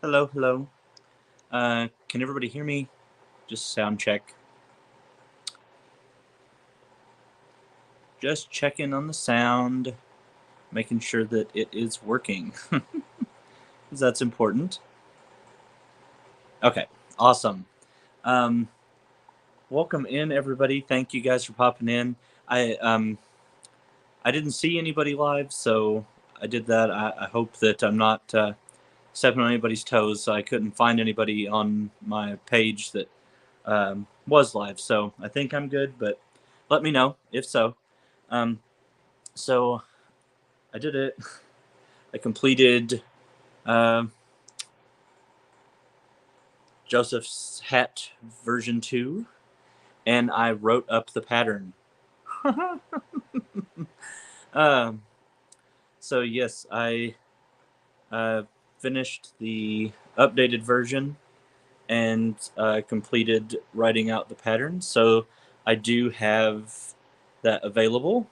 Hello, hello. Can everybody hear me? Just sound check. Just checking on the sound, making sure that it is working. Because that's important. Okay, awesome. Um, Welcome in, everybody. Thank you guys for popping in. I didn't see anybody live, so I did that. I hope that I'm not stepping on anybody's toes. So I couldn't find anybody on my page that was live, so I think I'm good. But let me know if so. Um, so I did it. I completed uh, Joseph's Hat version 2, and I wrote up the pattern. um, so, yes, I finished the updated version and completed writing out the pattern. So, I do have that available.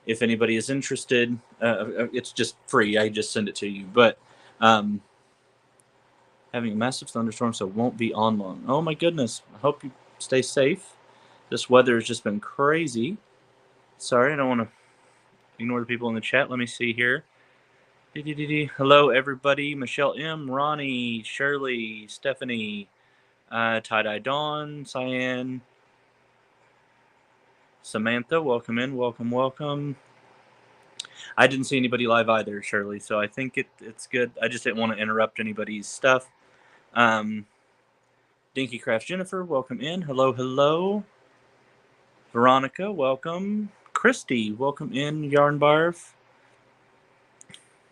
If anybody is interested, it's just free. I just send it to you. But um, having a massive thunderstorm, so it won't be on long. Oh my goodness. I hope you stay safe. This weather has just been crazy. Sorry, I don't want to ignore the people in the chat. Let me see here. Hello, everybody. Michelle M., Ronnie, Shirley, Stephanie, Tie-Dye Dawn, Cyan, Samantha. Welcome in. Welcome, welcome. I didn't see anybody live either, Shirley, so I think it's good. I just didn't want to interrupt anybody's stuff. Dinky Crafts Jennifer, welcome in. Hello, hello. Veronica, welcome. Christy, welcome in. Yarn Barf.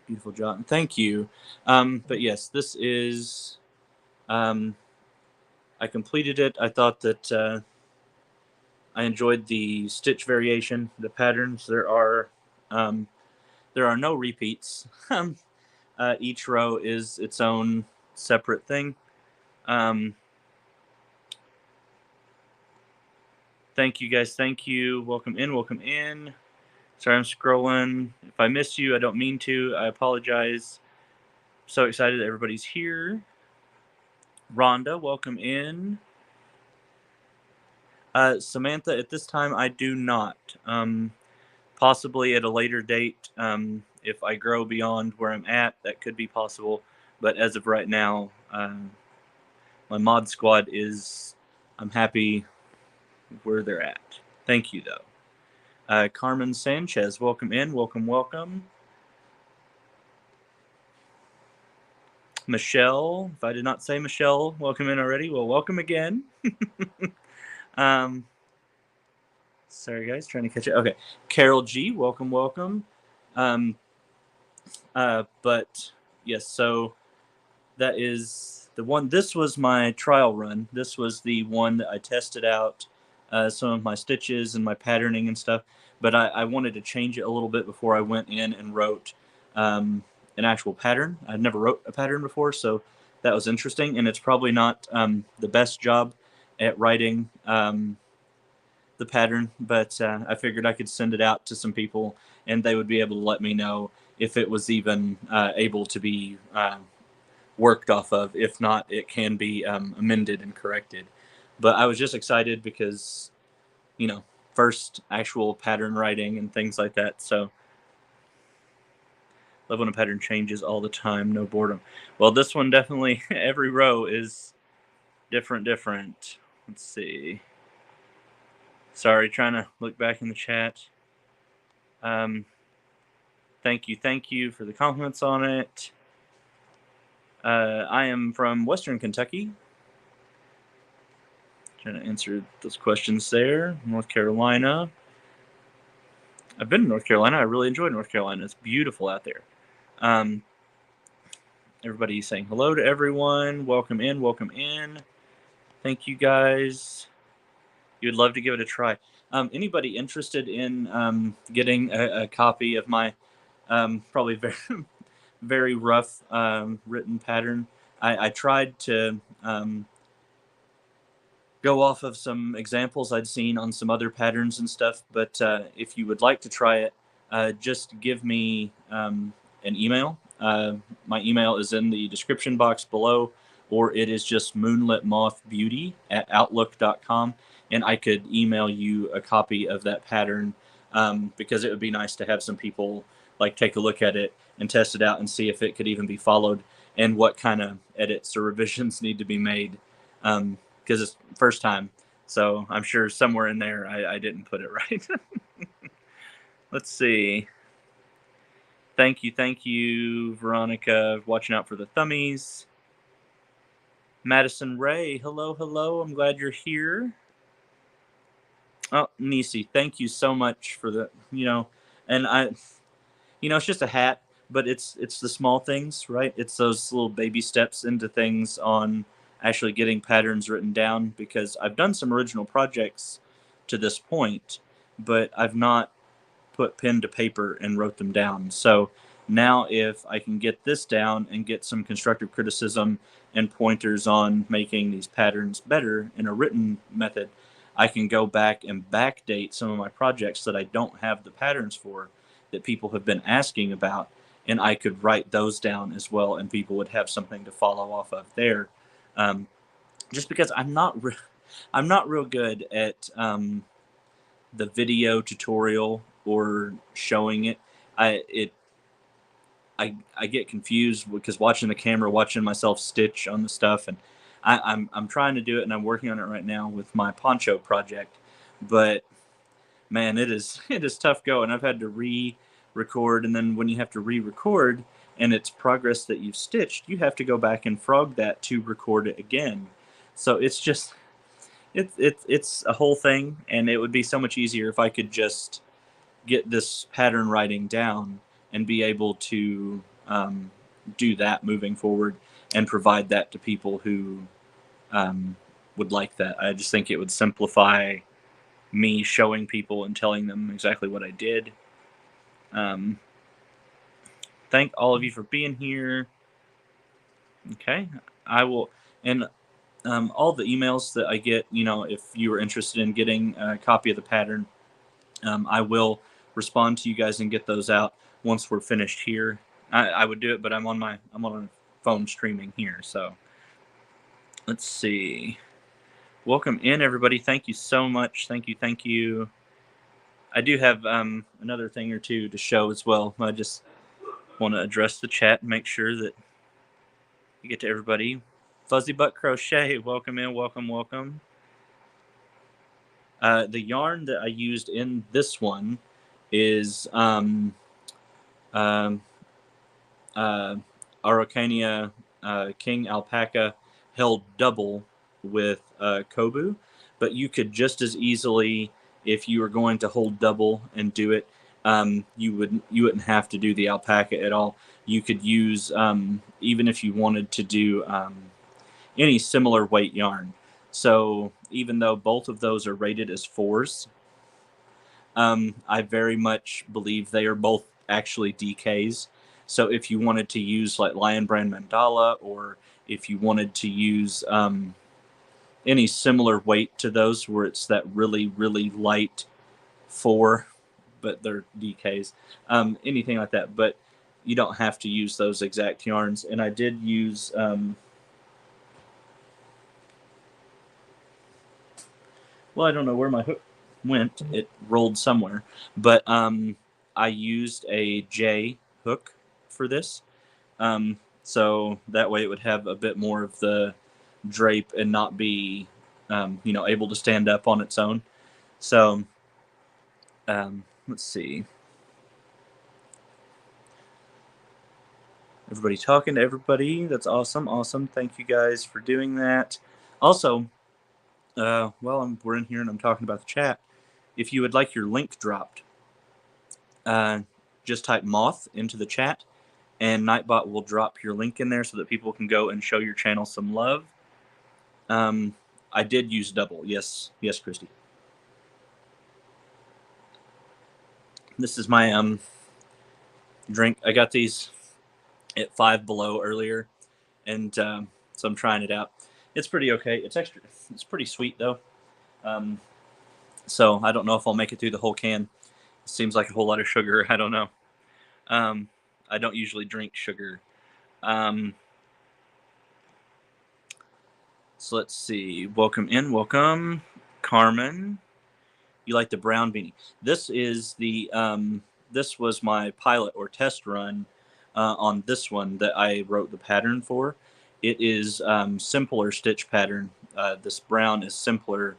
Beautiful job. Thank you. But yes, this is. I completed it. I thought that I enjoyed the stitch variation, the patterns. There are no repeats. Each row is its own separate thing. Thank you guys. Thank you. Welcome in. Welcome in. Sorry, I'm scrolling. If I missed you, I don't mean to. I apologize. So excited that everybody's here. Rhonda, welcome in. Samantha, at this time, I do not. Possibly at a later date, if I grow beyond where I'm at, that could be possible. But as of right now, my mod squad is. I'm happy where they're at. Thank you, though. Carmen Sanchez, welcome in. Welcome, welcome. Michelle, if I did not say Michelle, welcome in already. Well, welcome again. Sorry, guys, trying to catch it. Okay, Carol G, welcome, welcome. But yes, so that is the one. This was my trial run. This was the one that I tested out some of my stitches and my patterning and stuff. But I wanted to change it a little bit before I went in and wrote an actual pattern. I'd never wrote a pattern before, so that was interesting. And it's probably not the best job at writing the pattern, but I figured I could send it out to some people and they would be able to let me know if it was even able to be worked off of. If not, it can be amended and corrected. But I was just excited because, first actual pattern writing and things like that. So, love when a pattern changes all the time, no boredom. Well, this one definitely, every row is different. Let's see. Sorry, trying to look back in the chat. Thank you for the compliments on it. I am from Western Kentucky. Trying to answer those questions there. North Carolina. I've been to North Carolina. I really enjoyed North Carolina. It's beautiful out there. Everybody saying hello to everyone. Welcome in, welcome in. Thank you guys. You would love to give it a try. Anybody interested in getting a copy of my probably very, very rough written pattern? I tried to go off of some examples I'd seen on some other patterns and stuff, but if you would like to try it, just give me an email My email is in the description box below, or it is just moonlitmothbeauty@outlook.com, and I could email you a copy of that pattern, because it would be nice to have some people like take a look at it and test it out and see if it could even be followed and what kind of edits or revisions need to be made, because it's first time. So I'm sure somewhere in there I didn't put it right. Let's see. Thank you, Veronica, watching out for the thummies. Madison Ray, hello, hello. I'm glad you're here. Oh, Nisi, thank you so much for the, and it's just a hat, but it's the small things, right? It's those little baby steps into things on actually getting patterns written down, because I've done some original projects to this point, but I've not put pen to paper and wrote them down. So now if I can get this down and get some constructive criticism and pointers on making these patterns better in a written method, I can go back and backdate some of my projects that I don't have the patterns for, that people have been asking about, and I could write those down as well, and people would have something to follow off of there. Just because I'm not real good at the video tutorial or showing it. I it I get confused because watching the camera, watching myself stitch on the stuff, and I'm trying to do it, and I'm working on it right now with my poncho project. But man, it is tough going. I've had to re-record, and then when you have to re-record and it's progress that you've stitched, you have to go back and frog that to record it again. So it's just it's a whole thing, and it would be so much easier if I could just get this pattern writing down and be able to do that moving forward and provide that to people who would like that. I just think it would simplify me showing people and telling them exactly what I did. Thank all of you for being here. Okay, I will, and all the emails that I get, if you are interested in getting a copy of the pattern, I will respond to you guys and get those out once we're finished here. I would do it, but I'm on a phone streaming here. So let's see. Welcome in, everybody. Thank you so much. Thank you. I do have another thing or two to show as well. I just want to address the chat and make sure that you get to everybody. Fuzzy Butt Crochet, welcome in, welcome. The yarn that I used in this one is Araucania King Alpaca held double with Kobu, but you could just as easily, if you were going to hold double and do it, you wouldn't have to do the alpaca at all. You could use, even if you wanted to do any similar weight yarn. So even though both of those are rated as 4s, I very much believe they are both actually DKs. So if you wanted to use like Lion Brand Mandala, or if you wanted to use any similar weight to those, where it's that really, really light 4, but they're DKs, anything like that. But you don't have to use those exact yarns. And I did use... well, I don't know where my hook went. It rolled somewhere. But I used a J hook for this. So that way it would have a bit more of the drape and not be, able to stand up on its own. So let's see. Everybody talking to everybody. That's awesome. Thank you guys for doing that. Also, we're in here and I'm talking about the chat. If you would like your link dropped, just type moth into the chat, and Nightbot will drop your link in there so that people can go and show your channel some love. I did use double. Yes, Christy. This is my drink. I got these at Five Below earlier, and so I'm trying it out. It's pretty okay. It's pretty sweet though. So I don't know if I'll make it through the whole can. It seems like a whole lot of sugar. I don't know. I don't usually drink sugar. Um, so let's see. Welcome in. Welcome, Carmen. You like the brown beanie? This is the this was my pilot or test run on this one that I wrote the pattern for. It is simpler stitch pattern. This brown is simpler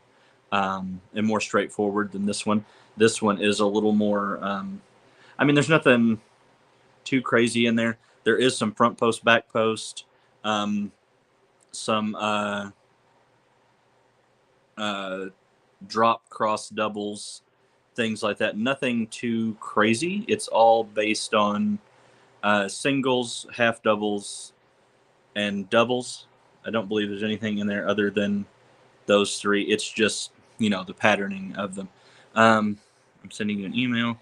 and more straightforward than this one. This one is a little more. I mean, there's nothing too crazy in there. There is some front post, back post, um, some uh, drop cross doubles, things like that. Nothing too crazy. It's all based on singles, half doubles, and doubles. I don't believe there's anything in there other than those three. It's just, the patterning of them. I'm sending you an email.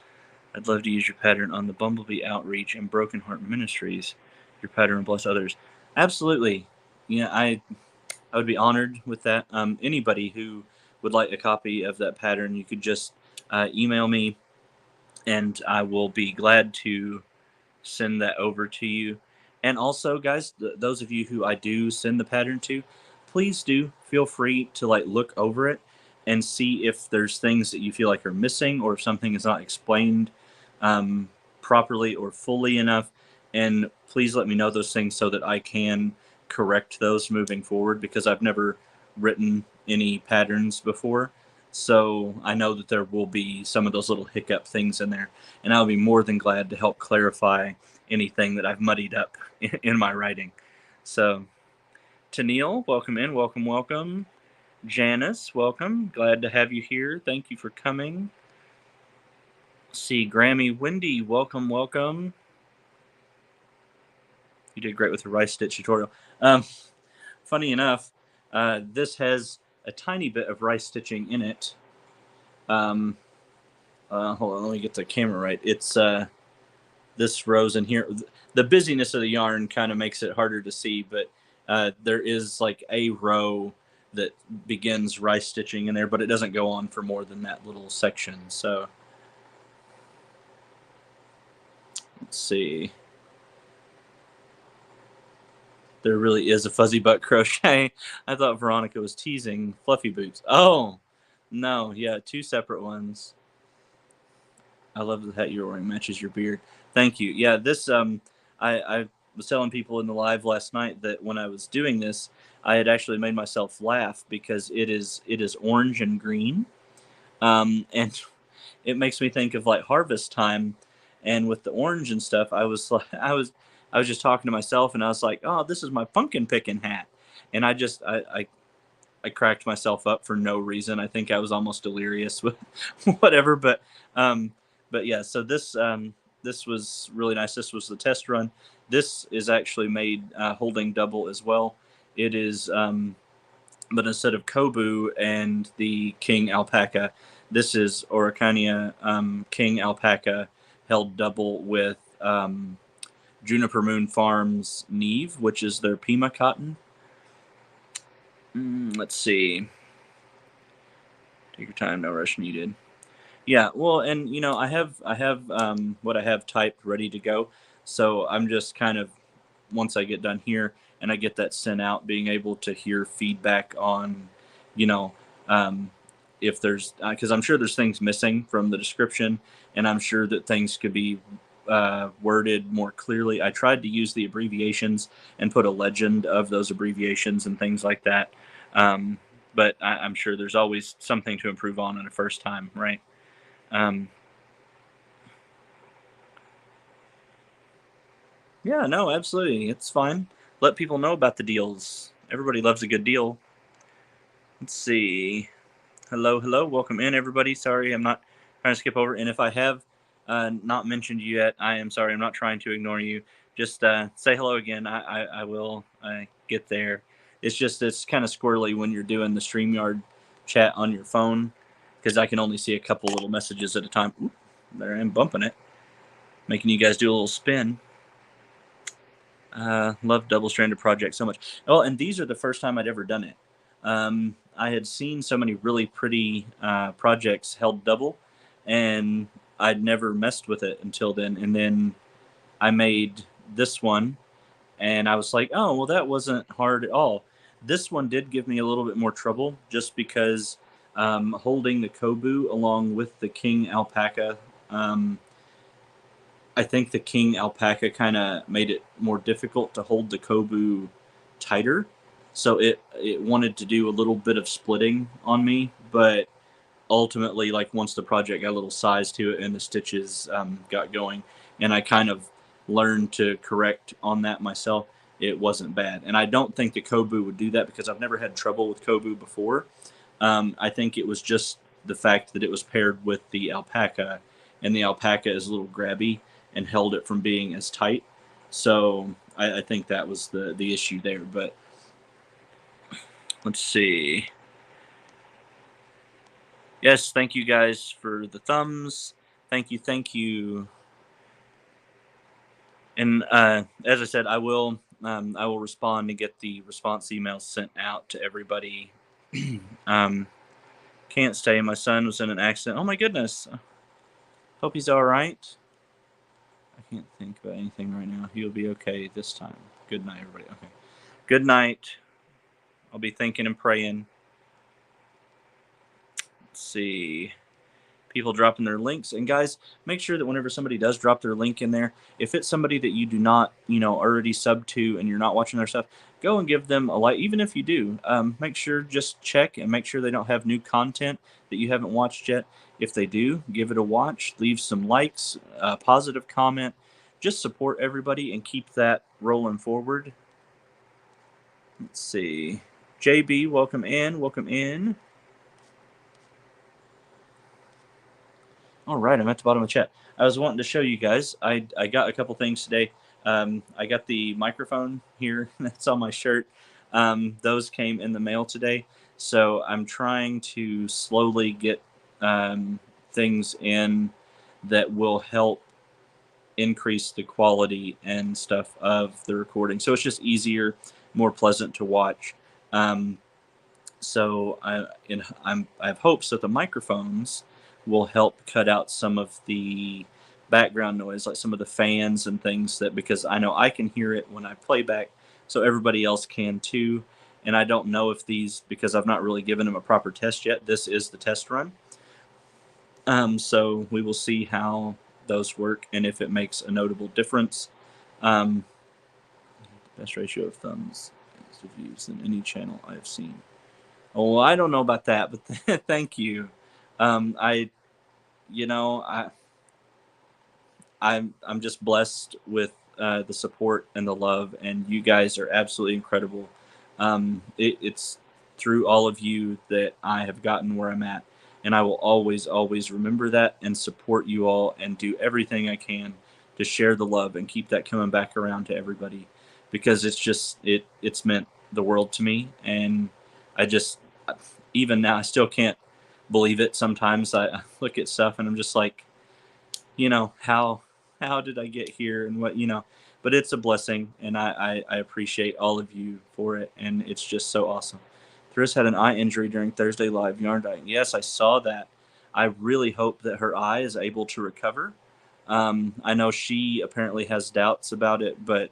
I'd love to use your pattern on the Bumblebee Outreach and Broken Heart Ministries. Your pattern will bless others. Absolutely. Yeah, I would be honored with that. Anybody who would like a copy of that pattern, you could just email me, and I will be glad to send that over to you. And also, guys, those of you who I do send the pattern to, please do feel free to look over it and see if there's things that you feel like are missing, or if something is not explained um, properly or fully enough. And please let me know those things so that I can correct those moving forward, because I've never written any patterns before. So I know that there will be some of those little hiccup things in there, and I'll be more than glad to help clarify anything that I've muddied up in my writing. So, Tennille, welcome in. Welcome, welcome. Janice, welcome. Glad to have you here. Thank you for coming. See, Grammy, Wendy, welcome, welcome. You did great with the rice stitch tutorial. Funny enough, this has a tiny bit of rice stitching in it. Hold on, let me get the camera right. It's this rows in here. The busyness of the yarn kind of makes it harder to see, but there is a row that begins rice stitching in there, but it doesn't go on for more than that little section. So let's see. There really is a fuzzy butt crochet. I thought Veronica was teasing fluffy boots. Oh, no, yeah, two separate ones. I love the hat you're wearing, matches your beard. Thank you. Yeah, this I was telling people in the live last night that when I was doing this, I had actually made myself laugh because it is orange and green, and it makes me think of harvest time, and with the orange and stuff, I was I was just talking to myself, and I was like, oh, this is my pumpkin picking hat, and I cracked myself up for no reason. I think I was almost delirious with whatever, um, but yeah. So this was really nice. This was the test run. This is actually made holding double as well. It is, but instead of Kobu and the king alpaca, this is Oricania king alpaca held double with Juniper Moon Farms Neve, which is their Pima cotton. Let's see. Take your time, no rush needed. Yeah, well, and I have what I have typed ready to go, so I'm just kind of, once I get done here and I get that sent out, being able to hear feedback on, you know, um, if there's, because I'm sure there's things missing from the description, and I'm sure that things could be worded more clearly. I tried to use the abbreviations and put a legend of those abbreviations and things like that. Um, but I'm sure there's always something to improve on in a first time, right? Um, yeah, no, absolutely. It's fine. Let people know about the deals. Everybody loves a good deal. Let's see. Hello, hello. Welcome in, everybody. Sorry, I'm not trying to skip over. And if I have not mentioned you yet, I am sorry. I'm not trying to ignore you. Just say hello again. I will get there. It's kind of squirrely when you're doing the StreamYard chat on your phone, because I can only see a couple little messages at a time. Oop, there I am bumping it, making you guys do a little spin. Love double stranded projects so much. Oh, and these are the first time I'd ever done it. I had seen so many really pretty projects held double, and I'd never messed with it until then. And then I made this one, and I was like, oh, well, that wasn't hard at all. This one did give me a little bit more trouble just because holding the kobu along with the king alpaca, um, I think the king alpaca kind of made it more difficult to hold the kobu tighter. So it wanted to do a little bit of splitting on me, but ultimately, like once the project got a little size to it and the stitches got going, and I kind of learned to correct on that myself, it wasn't bad. And I don't think the kobu would do that because I've never had trouble with kobu before. I think it was just the fact that it was paired with the alpaca, and the alpaca is a little grabby and held it from being as tight. So I think that was the issue there. But let's see. Yes, thank you guys for the thumbs. Thank you, thank you. And as I said, I will respond and get the response emails sent out to everybody. Can't stay. My son was in an accident. Oh my goodness. Hope he's all right. I can't think about anything right now. He'll be okay this time. Good night, everybody. Okay. Good night. I'll be thinking and praying. Let's see. People dropping their links. And guys, make sure that whenever somebody does drop their link in there, if it's somebody that you do not, already sub to and you're not watching their stuff, go and give them a like. Even if you do, make sure, just check and make sure they don't have new content that you haven't watched yet. If they do, give it a watch, leave some likes, a positive comment, just support everybody and keep that rolling forward. Let's see. JB, welcome in. Welcome in. All right, I'm at the bottom of the chat. I was wanting to show you guys. I got a couple things today. I got the microphone here. That's on my shirt. Those came in the mail today. So I'm trying to slowly get things in that will help increase the quality and stuff of the recording. So it's just easier, more pleasant to watch. So I have hopes that the microphones will help cut out some of the background noise, like some of the fans and things, that because I know I can hear it when I play back, so everybody else can too. And I don't know if these, because I've not really given them a proper test yet. This is the test run. So we will see how those work and if it makes a notable difference. Best ratio of thumbs to views in any channel I've seen. Oh, I don't know about that, but thank you. I I'm just blessed with the support and the love, and you guys are absolutely incredible. It's through all of you that I have gotten where I'm at, and I will always remember that and support you all and do everything I can to share the love and keep that coming back around to everybody, because it's meant the world to me. And I just, even now, I still can't believe it. Sometimes I look at stuff and I'm just like, how did I get here, and what, but it's a blessing, and I appreciate all of you for it, and it's just so awesome. Thris had an eye injury during Thursday live yarn dyeing. Yes, I saw that. I really hope that her eye is able to recover. I know she apparently has doubts about it, but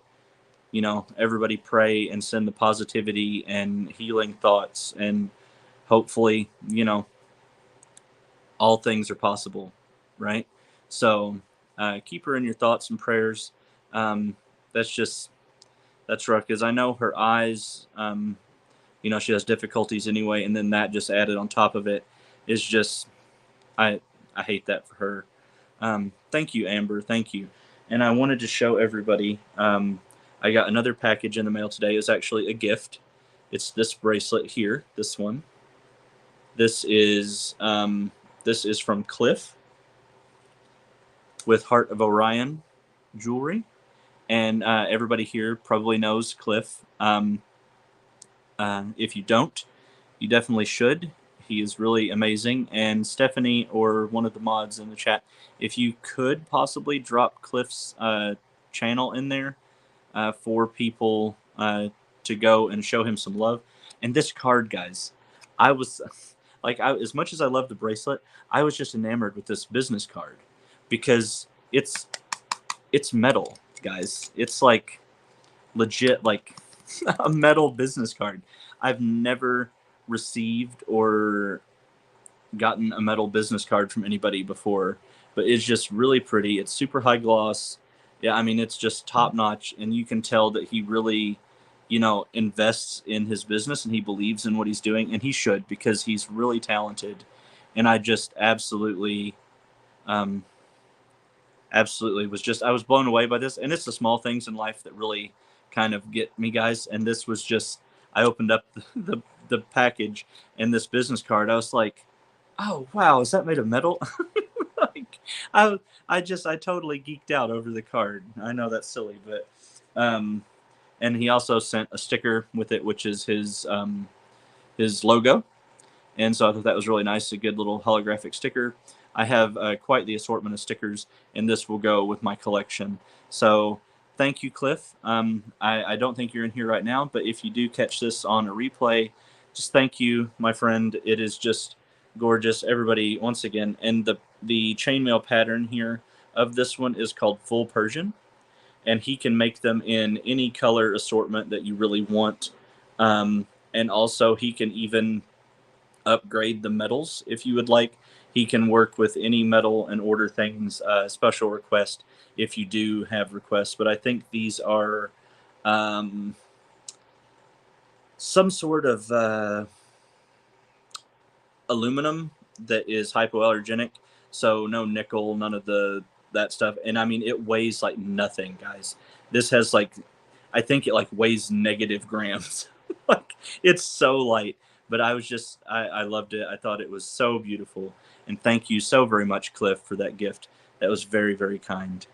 everybody pray and send the positivity and healing thoughts, and hopefully, all things are possible, right? So keep her in your thoughts and prayers. That's rough, because I know her eyes, she has difficulties anyway, and then that just added on top of it is just, I hate that for her. Thank you, Amber. Thank you. And I wanted to show everybody, I got another package in the mail today. It's actually a gift. It's this bracelet here, this one. This is from Cliff with Heart of Orion jewelry. And everybody here probably knows Cliff. If you don't, you definitely should. He is really amazing. And Stephanie, or one of the mods in the chat, if you could possibly drop Cliff's channel in there for people to go and show him some love. And this card, guys, I was as much as I love the bracelet, I was just enamored with this business card, because it's metal. gift, guys. It's like legit, like a metal business card. I've never received or gotten a metal business card from anybody before, but it's just really pretty. It's super high gloss. Yeah, I mean, it's just top notch, and you can tell that he really, invests in his business and he believes in what he's doing, and he should because he's really talented. And I just um, absolutely I was blown away by this. And it's the small things in life that really kind of get me, guys. And this was just, I opened up the package and this business card. I was like, oh wow, is that made of metal? Like, I I totally geeked out over the card. I know that's silly, but um, and he also sent a sticker with it, which is his logo, and so I thought that was really nice. A good little holographic sticker. I have quite the assortment of stickers, and this will go with my collection. So thank you, Cliff. I don't think you're in here right now, but if you do catch this on a replay, just thank you, my friend. It is just gorgeous. Everybody, once again, and the chainmail pattern here of this one is called Full Persian, and he can make them in any color assortment that you really want. And also, he can even upgrade the metals if you would like. He can work with any metal and order things special request if you do have requests. But I think these are um, some sort of aluminum that is hypoallergenic, so no nickel, none of that stuff. And I mean, it weighs like nothing, guys. This has like, I think it like weighs negative grams. Like, it's so light. But I loved it. I thought it was so beautiful. And thank you so very much, Cliff, for that gift. That was very, very kind.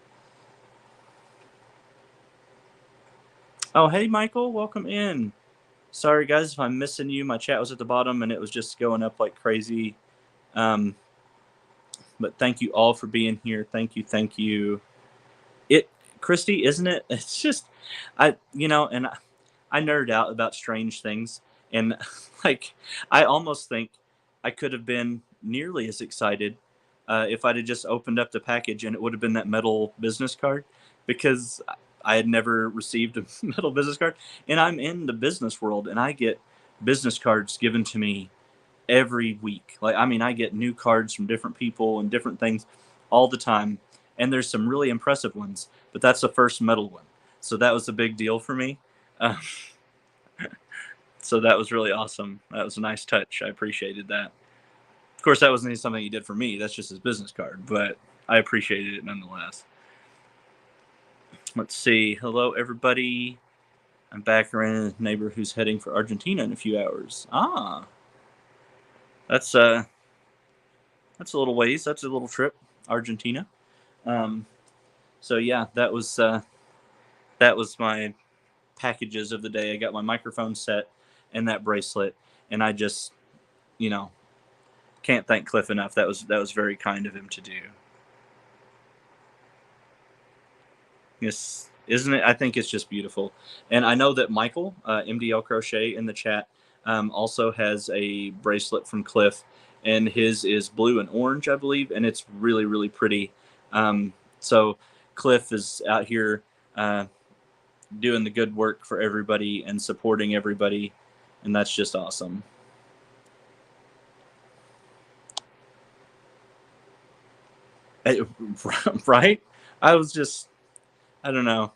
Oh, hey, Michael, welcome in. Sorry, guys, if I'm missing you. My chat was at the bottom and it was just going up like crazy. Um, but thank you all for being here. Thank you, thank you. It, Christy, isn't it? It's just, and I nerd out about strange things, and like I almost think I could have been nearly as excited if I'd have just opened up the package and it would have been that metal business card, because I had never received a metal business card, and I'm in the business world and I get business cards given to me every week. Like, I mean, I get new cards from different people and different things all the time, and there's some really impressive ones. But that's the first metal one, so that was a big deal for me. Uh, so that was really awesome. That was a nice touch. I appreciated that. Of course, that wasn't something he did for me. That's just his business card, but I appreciated it nonetheless. Let's see. Hello, everybody. I'm back around a neighbor who's heading for Argentina in a few hours. Ah, that's that's a little ways. That's a little trip, Argentina. Um, so yeah, that was my packages of the day. I got my microphone set and that bracelet, and I just, you know, can't thank Cliff enough. That was very kind of him to do. Yes, isn't it? I think it's just beautiful, and I know that Michael, MDL Crochet in the chat, also has a bracelet from Cliff, and his is blue and orange, I believe, and it's really really pretty. So Cliff is out here doing the good work for everybody and supporting everybody, and that's just awesome. Right? I was just, I don't know.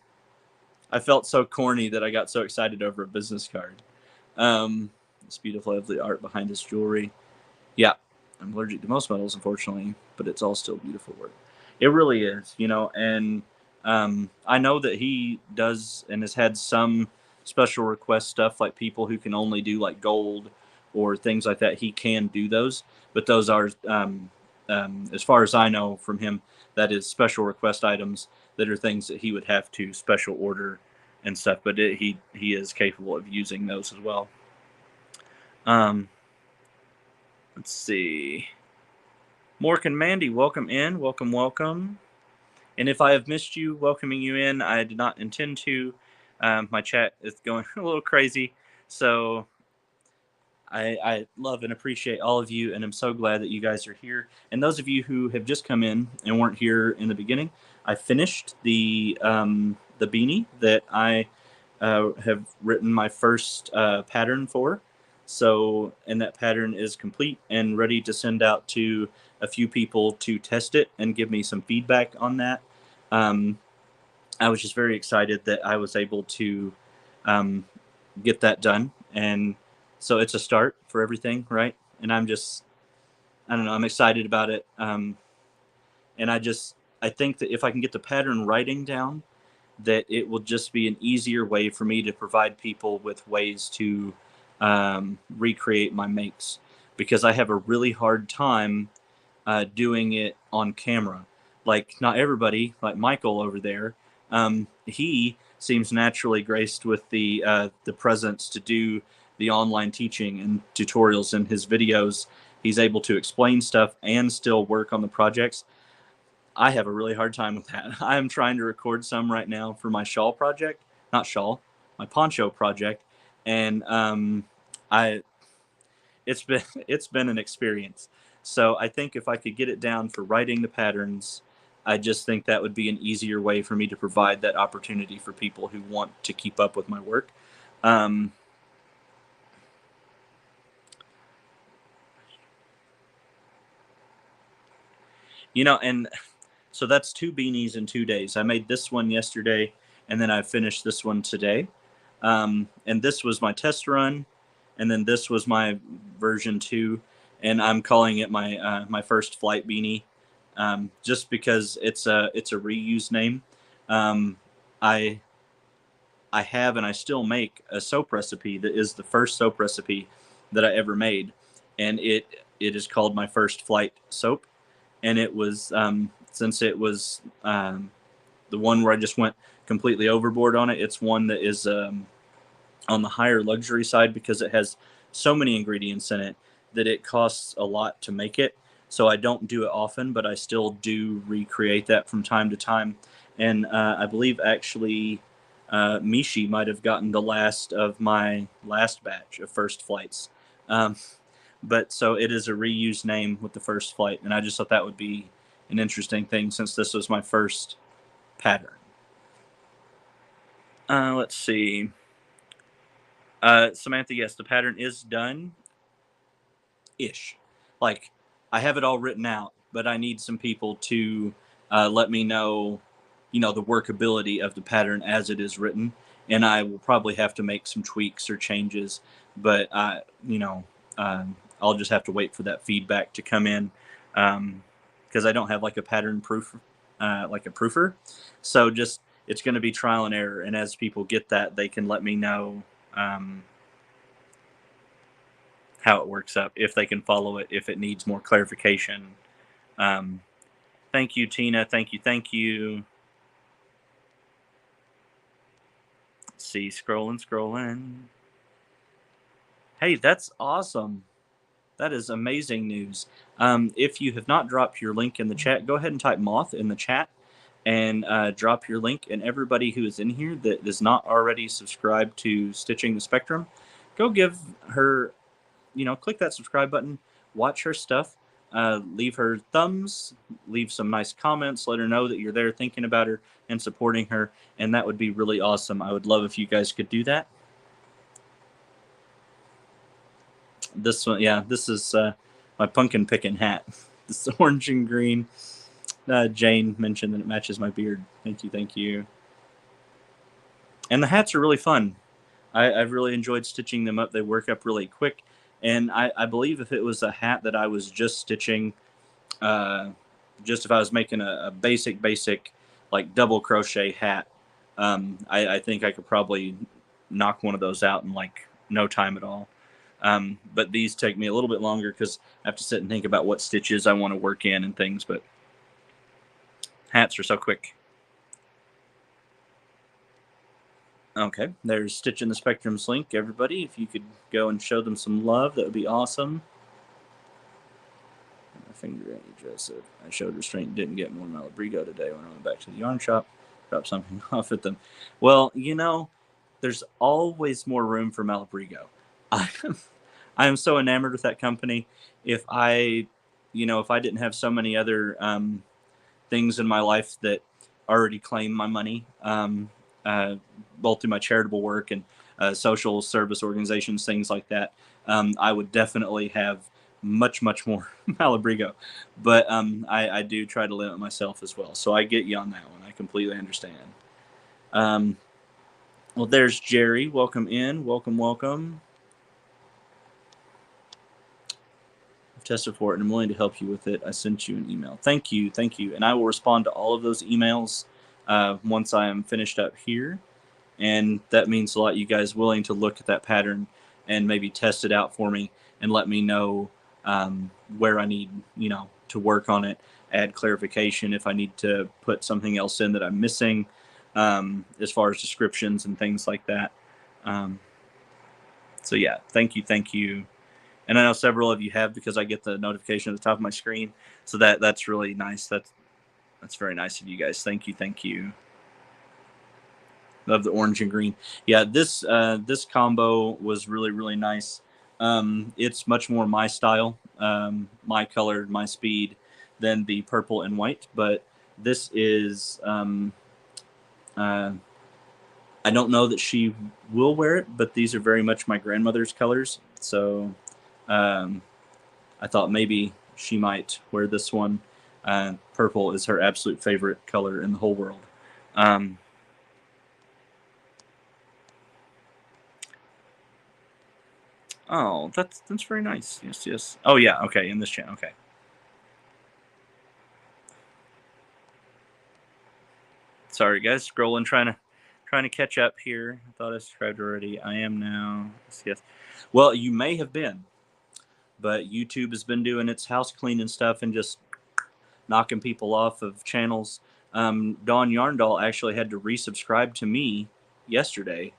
I felt so corny that I got so excited over a business card. It's beautiful, lovely art behind his jewelry. Yeah, I'm allergic to most metals, unfortunately, but it's all still beautiful work. It really is, and I know that he does and has had some special request stuff, like people who can only do like gold or things like that. He can do those, but those are, as far as I know from him, that is special request items that are things that he would have to special order and stuff. But he is capable of using those as well. Um, let's see. Mork and Mandy, welcome in. Welcome, welcome. And if I have missed you, welcoming you in, I did not intend to. My chat is going a little crazy. So I love and appreciate all of you, and I'm so glad that you guys are here. And those of you who have just come in and weren't here in the beginning, I finished the beanie that I have written my first pattern for. So, and that pattern is complete and ready to send out to a few people to test it and give me some feedback on that. Um, I was just very excited that I was able to um, get that done. And so it's a start for everything, right? And I don't know, I'm excited about it. And I think that if I can get the pattern writing down, that it will just be an easier way for me to provide people with ways to recreate my makes, because I have a really hard time doing it on camera. Like, not everybody, like Michael over there, he seems naturally graced with the presence to do the online teaching and tutorials in his videos. He's able to explain stuff and still work on the projects. I have a really hard time with that. I'm trying to record some right now for my shawl project, not shawl, my poncho project, and I it's been an experience. So I think if I could get it down for writing the patterns, I just think that would be an easier way for me to provide that opportunity for people who want to keep up with my work. Um, and so that's two beanies in 2 days. I made this one yesterday, and then I finished this one today. And this was my test run, and then this was my version 2, and I'm calling it my first flight beanie, just because it's a reuse name. Um, I I have and I still make a soap recipe that is the first soap recipe that I ever made, and it is called my first flight soap, and it was since it was the one where I just went completely overboard on it. It's one that is on the higher luxury side because it has so many ingredients in it that it costs a lot to make it. So I don't do it often, but I still do recreate that from time to time. And I believe actually Mishi might have gotten the last of my last batch of first flights. Um, but so it is a reused name with the first flight. And I just thought that would be an interesting thing since this was my first pattern. Let's see. Samantha, yes, the pattern is done ish. Like, I have it all written out, but I need some people to let me know, the workability of the pattern as it is written. And I will probably have to make some tweaks or changes, but I'll just have to wait for that feedback to come in, because I don't have like a pattern proof, like a proofer. So just it's going to be trial and error, and as people get that, they can let me know. How it works up, if they can follow it, if it needs more clarification. Um, Thank you, Tina. Thank you. Thank you. Let's see, scrolling, scrolling. Hey, that's awesome. That is amazing news. If you have not dropped your link in the chat, go ahead and type moth in the chat and drop your link. And everybody who is in here that is not already subscribed to Stitching the Spectrum, go give her, click that subscribe button, watch her stuff, leave her thumbs, leave some nice comments, let her know that you're there thinking about her and supporting her. And that would be really awesome. I would love if you guys could do that. This one, yeah, this is my pumpkin picking hat. This is orange and green. Jane mentioned that it matches my beard. Thank you, thank you. And the hats are really fun. I've really enjoyed stitching them up. They work up really quick. And I believe if it was a hat that I was just stitching, just if I was making a basic, like double crochet hat, I think I could probably knock one of those out in like no time at all. But these take me a little bit longer because I have to sit and think about what stitches I want to work in and things. But hats are so quick. Okay, there's Stitch in the Spectrum's link, everybody. If you could go and show them some love, that would be awesome. My finger Joseph. I showed restraint, didn't get more Malabrigo today when I went back to the yarn shop. Dropped something off at them. Well, there's always more room for Malabrigo. I am so enamored with that company. If I didn't have so many other things in my life that already claim my money, both through my charitable work and social service organizations, things like that. I would definitely have much, much more Malabrigo, but I do try to limit myself as well. So I get you on that one. I completely understand. Um, well, there's Jerry. Welcome in. Welcome, welcome. I've tested for it and I'm willing to help you with it. I sent you an email. Thank you. Thank you. And I will respond to all of those emails once I am finished up here. And that means a lot, you guys willing to look at that pattern and maybe test it out for me and let me know where I need, to work on it, add clarification if I need to put something else in that I'm missing, as far as descriptions and things like that. So yeah, thank you. And I know several of you have, because I get the notification at the top of my screen. So that's really nice. That's very nice of you guys. Thank you. Love the orange and green. Yeah, this combo was really nice. It's much more my style, my color, my speed than the purple and white. But this is I don't know that she will wear it, but these are very much my grandmother's colors. So I thought maybe she might wear this one. Purple is her absolute favorite color in the whole world. Oh, that's very nice. Yes. Oh yeah, okay, in this channel, okay. Sorry guys, scrolling, trying to catch up here. I thought I subscribed already. I am now. Yes. Well, you may have been, but YouTube has been doing its house cleaning stuff and just knocking people off of channels. Dawn Yarndall actually had to resubscribe to me yesterday,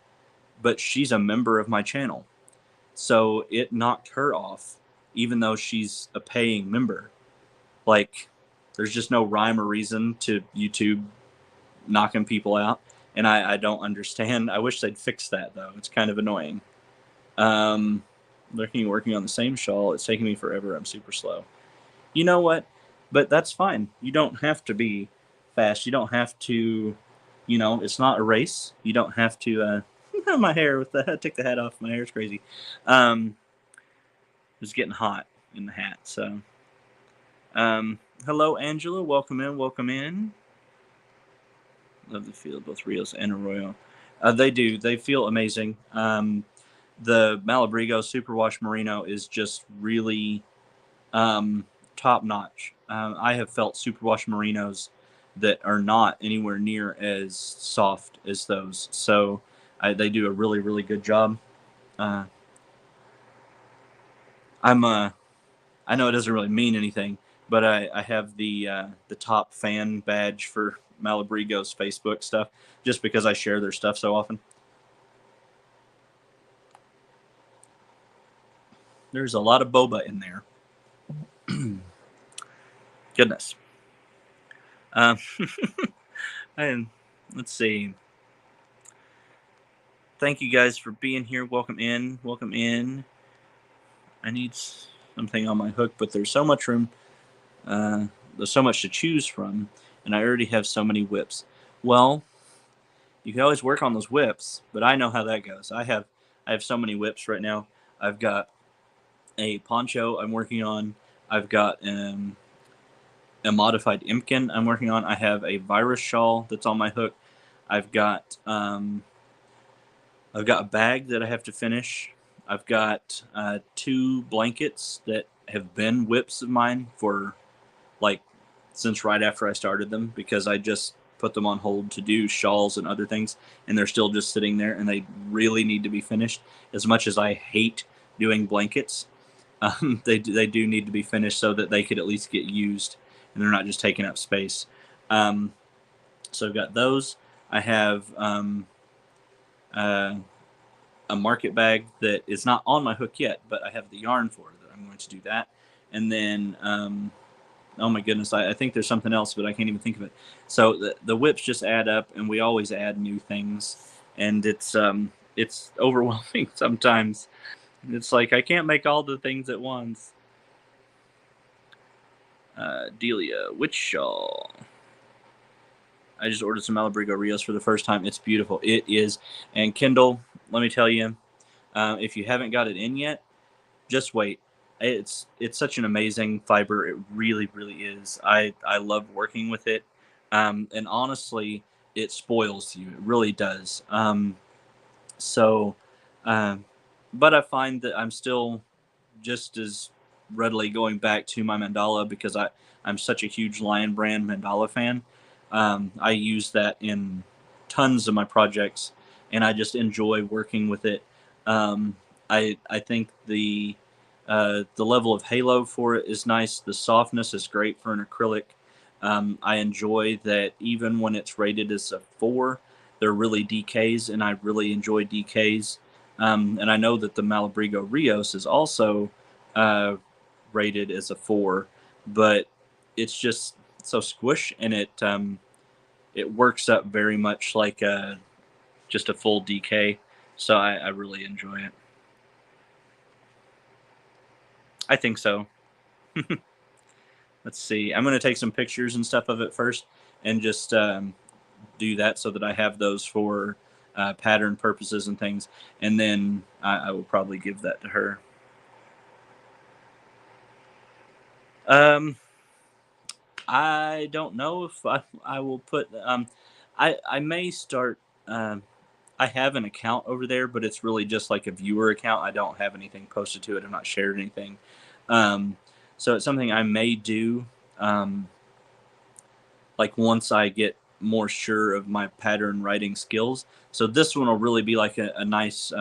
but she's a member of my channel. So it knocked her off, even though she's a paying member. Like, there's just no rhyme or reason to YouTube knocking people out. And I don't understand. I wish they'd fix that, though. It's kind of annoying. Working on the same shawl. It's taking me forever. I'm super slow. You know what? But that's fine. You don't have to be fast. You don't have to, it's not a race. You don't have to, my hair with the, take the hat off. My hair's crazy. It's getting hot in the hat. So, hello, Angela. Welcome in. Love the feel of both Rios and Arroyo. They do. They feel amazing. The Malabrigo Superwash Merino is just really top notch. I have felt Superwash Merinos that are not anywhere near as soft as those. So they do a really good job. I know it doesn't really mean anything, but I have the top fan badge for Malabrigo's Facebook stuff, just because I share their stuff so often. There's a lot of boba in there. Goodness. And let's see. Thank you guys for being here. Welcome in. I need something on my hook, but there's so much room. There's so much to choose from, and I already have so many whips. Well, you can always work on those whips, but I know how that goes. I have so many whips right now. I've got a poncho I'm working on. I've got a modified Imkin I'm working on. I have a virus shawl that's on my hook. I've got a bag that I have to finish. I've got 2 blankets that have been whips of mine for since right after I started them, because I just put them on hold to do shawls and other things, and they're still just sitting there, and they really need to be finished. As much as I hate doing blankets, they do need to be finished so that they could at least get used and they're not just taking up space. So I've got those. I have a market bag that is not on my hook yet, but I have the yarn for it that I'm going to do that. And then oh my goodness, I think there's something else, but I can't even think of it. So the whips just add up, and we always add new things, and it's overwhelming sometimes. It's like I can't make all the things at once. Delia, which shawl? I just ordered some Malabrigo Rios for the first time. It's beautiful. It is. And Kindle, let me tell you, if you haven't got it in yet, just wait. It's such an amazing fiber. It really, really is. I love working with it. And honestly, it spoils you. It really does. So, um, but I find that I'm still just as readily going back to my mandala because I'm such a huge Lion Brand mandala fan. I use that in tons of my projects, and I just enjoy working with it. Um, I think the level of halo for it is nice. The softness is great for an acrylic. I enjoy that even when it's rated as a 4, they're really DKs, and I really enjoy DKs. And I know that the Malabrigo Rios is also uh, rated as a 4, but it's just so squish, and it works up very much like just a full DK. So I really enjoy it. I think so. Let's see. I'm going to take some pictures and stuff of it first, and just do that so that I have those for pattern purposes and things, and then I will probably give that to her. Um, I don't know if I will put. I may start. Um, I have an account over there, but it's really just like a viewer account. I don't have anything posted to it. I've not shared anything. Um, so it's something I may do. Um, like once I get more sure of my pattern writing skills. So this one will really be like a nice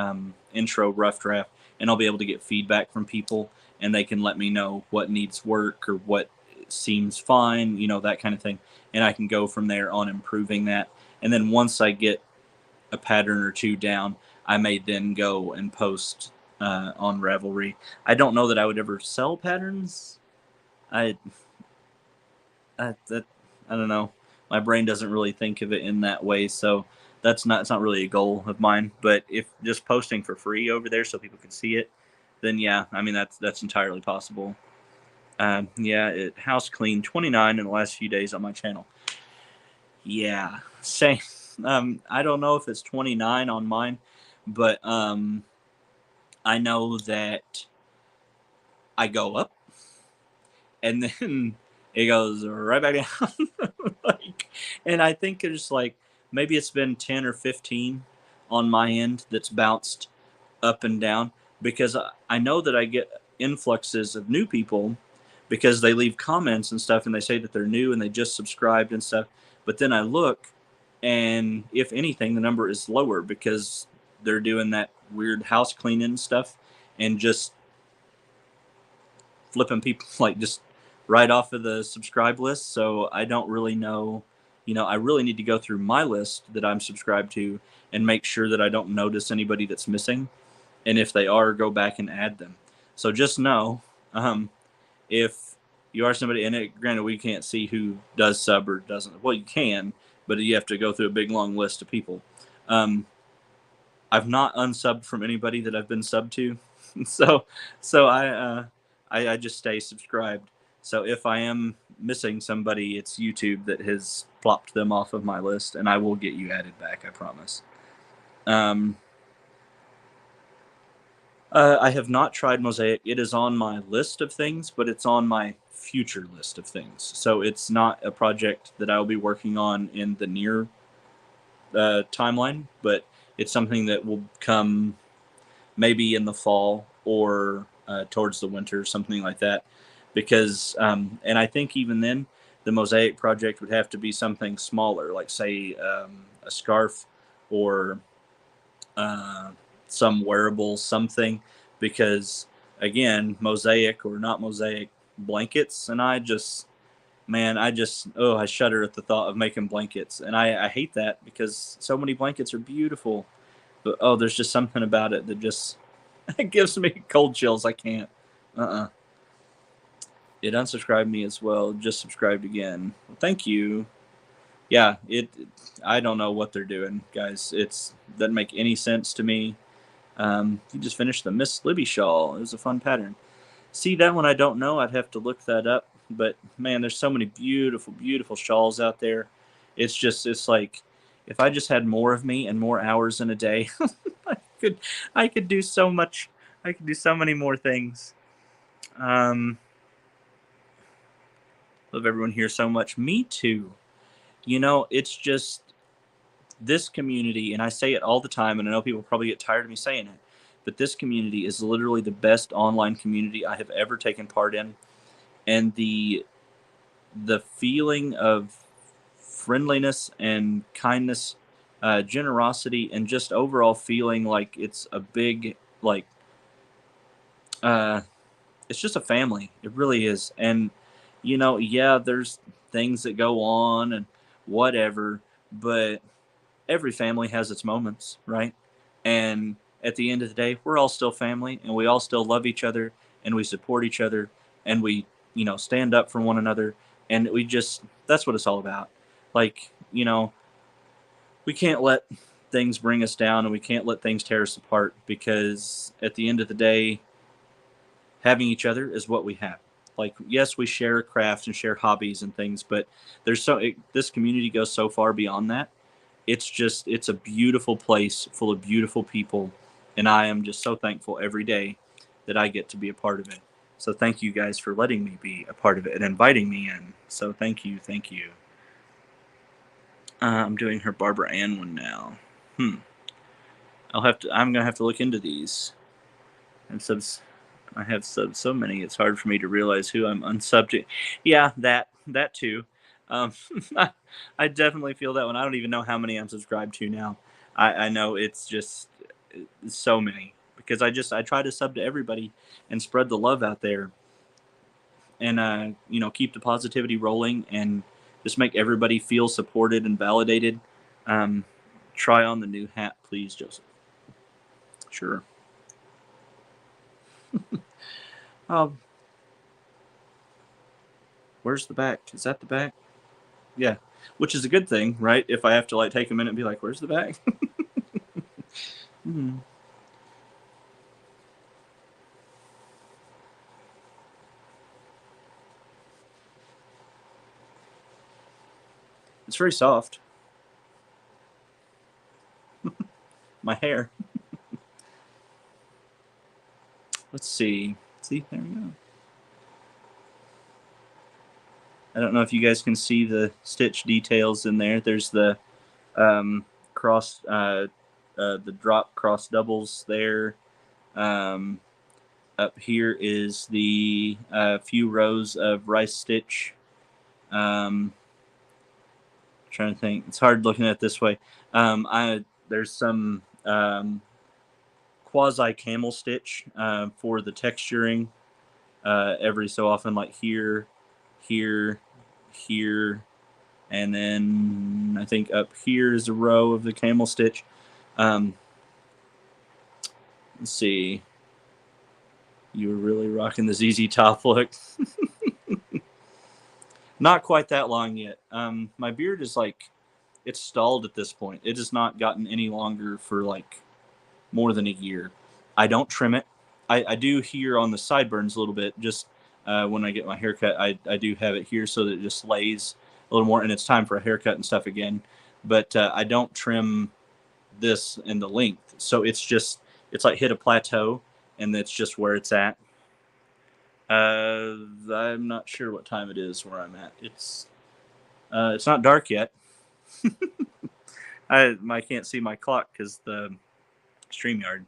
intro rough draft, and I'll be able to get feedback from people, and they can let me know what needs work or what seems fine, that kind of thing, and I can go from there on improving that. And then once I get a pattern or two down, I may then go and post on Ravelry. I don't know that I would ever sell patterns. I that I don't know. My brain doesn't really think of it in that way, so it's not really a goal of mine. But if just posting for free over there so people can see it, then yeah, I mean that's entirely possible. Yeah, it house cleaned 29 in the last few days on my channel. Yeah, same. I don't know if it's 29 on mine, but I know that I go up and then it goes right back down. like, and I think there's like maybe it's been 10 or 15 on my end that's bounced up and down because I know that I get influxes of new people because they leave comments and stuff and they say that they're new and they just subscribed and stuff. But then I look, and if anything, the number is lower because they're doing that weird house cleaning stuff and just flipping people like just right off of the subscribe list. So I don't really know. I really need to go through my list that I'm subscribed to and make sure that I don't notice anybody that's missing. And if they are, go back and add them. So just know if you are somebody, and granted, we can't see who does sub or doesn't. Well, you can, but you have to go through a big long list of people. Um, I've not unsubbed from anybody that I've been subbed to, so I just stay subscribed. So if I am missing somebody, it's YouTube that has plopped them off of my list, and I will get you added back. I promise. Um, I have not tried Mosaic. It is on my list of things, but it's on my future list of things. So it's not a project that I'll be working on in the near timeline, but it's something that will come maybe in the fall or towards the winter, something like that. Because, and I think even then, the Mosaic project would have to be something smaller, like say a scarf or uh, some wearable something, because again, Mosaic or not Mosaic blankets, and I shudder at the thought of making blankets, and I hate that because so many blankets are beautiful, but there's just something about it that just it gives me cold chills. I can't. It unsubscribed me as well. Just subscribed again. Well, thank you. Yeah, I don't know what they're doing, guys. It's doesn't make any sense to me. You just finished the Miss Libby shawl. It was a fun pattern. See, that one I don't know. I'd have to look that up. But man, there's so many beautiful, beautiful shawls out there. It's like if I just had more of me and more hours in a day, I could I could do so much. I could do so many more things. Um, love everyone here so much. Me too. It's just this community, and I say it all the time, and I know people probably get tired of me saying it, but this community is literally the best online community I have ever taken part in, and the feeling of friendliness and kindness, generosity, and just overall feeling like it's a big like uh, it's just a family. It really is, and yeah, there's things that go on and whatever, but every family has its moments, right? And at the end of the day, we're all still family and we all still love each other and we support each other and we, stand up for one another. And we just, that's what it's all about. Like, we can't let things bring us down and we can't let things tear us apart because at the end of the day, having each other is what we have. Like, yes, we share crafts and share hobbies and things, but this community goes so far beyond that. It's a beautiful place full of beautiful people, and I am just so thankful every day that I get to be a part of it. So thank you guys for letting me be a part of it and inviting me in. So thank you. I'm doing her Barbara Ann one now. Hmm. I'm gonna have to look into these. And subs I have so many. It's hard for me to realize who I'm unsubject. Yeah, that too. Um, I definitely feel that one. I don't even know how many I'm subscribed to now. I know it's just so many because I try to sub to everybody and spread the love out there and keep the positivity rolling and just make everybody feel supported and validated. Um, try on the new hat, please, Joseph. Sure. Oh, where's the back? Is that the back? Yeah, which is a good thing, right? If I have to like take a minute and be like, "Where's the bag?" Hmm. It's very soft. My hair. Let's see. See, there we go. I don't know if you guys can see the stitch details in there. There's the um, cross, the drop cross doubles there. Um, up here is the few rows of rice stitch. Um, trying to think. It's hard looking at it this way. I There's some quasi camel stitch for the texturing every so often, like here, here, and then I think up here is a row of the camel stitch. Um, let's see. You were really rocking the ZZ Top look. Not quite that long yet. My beard is like, it's stalled at this point. It has not gotten any longer for like more than a year. I don't trim it. I do here on the sideburns a little bit. Just when I get my haircut, I do have it here so that it just lays a little more, and it's time for a haircut and stuff again. But I don't trim this in the length, so it's like hit a plateau, and that's just where it's at. I'm not sure what time it is where I'm at. It's not dark yet. I can't see my clock because the StreamYard.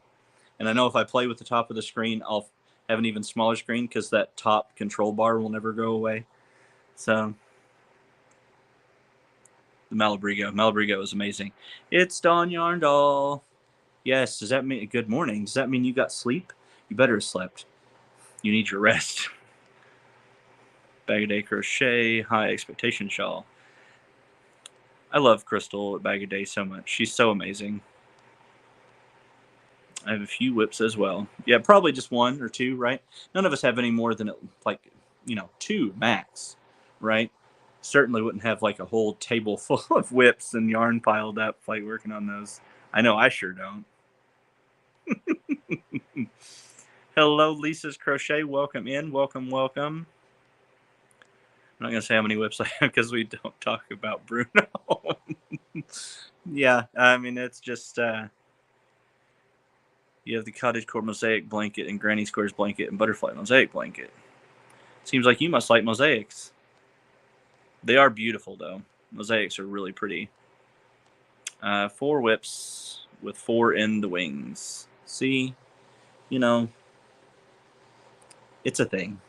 And I know if I play with the top of the screen, I'll have an even smaller screen because that top control bar will never go away. So the Malabrigo is amazing. It's Dawn Yarndall. Yes, does that mean good morning? Does that mean you got sleep? You better have slept. You need your rest. Bag of Day Crochet, High Expectation Shawl. I love Crystal at Bag of Day so much. She's so amazing. I have a few whips as well. Yeah, probably just one or two, right? None of us have any more than like, two max, right? Certainly wouldn't have like a whole table full of whips and yarn piled up, like working on those. I know I sure don't. Hello, Lisa's Crochet. Welcome in. Welcome, welcome. I'm not gonna say how many whips I have because we don't talk about Bruno. Yeah, I mean it's just you have the cottagecore mosaic blanket and granny squares blanket and butterfly mosaic blanket. Seems like you must like mosaics. They are beautiful though. Mosaics are really pretty. 4 whips with 4 in the wings. See, you know, it's a thing.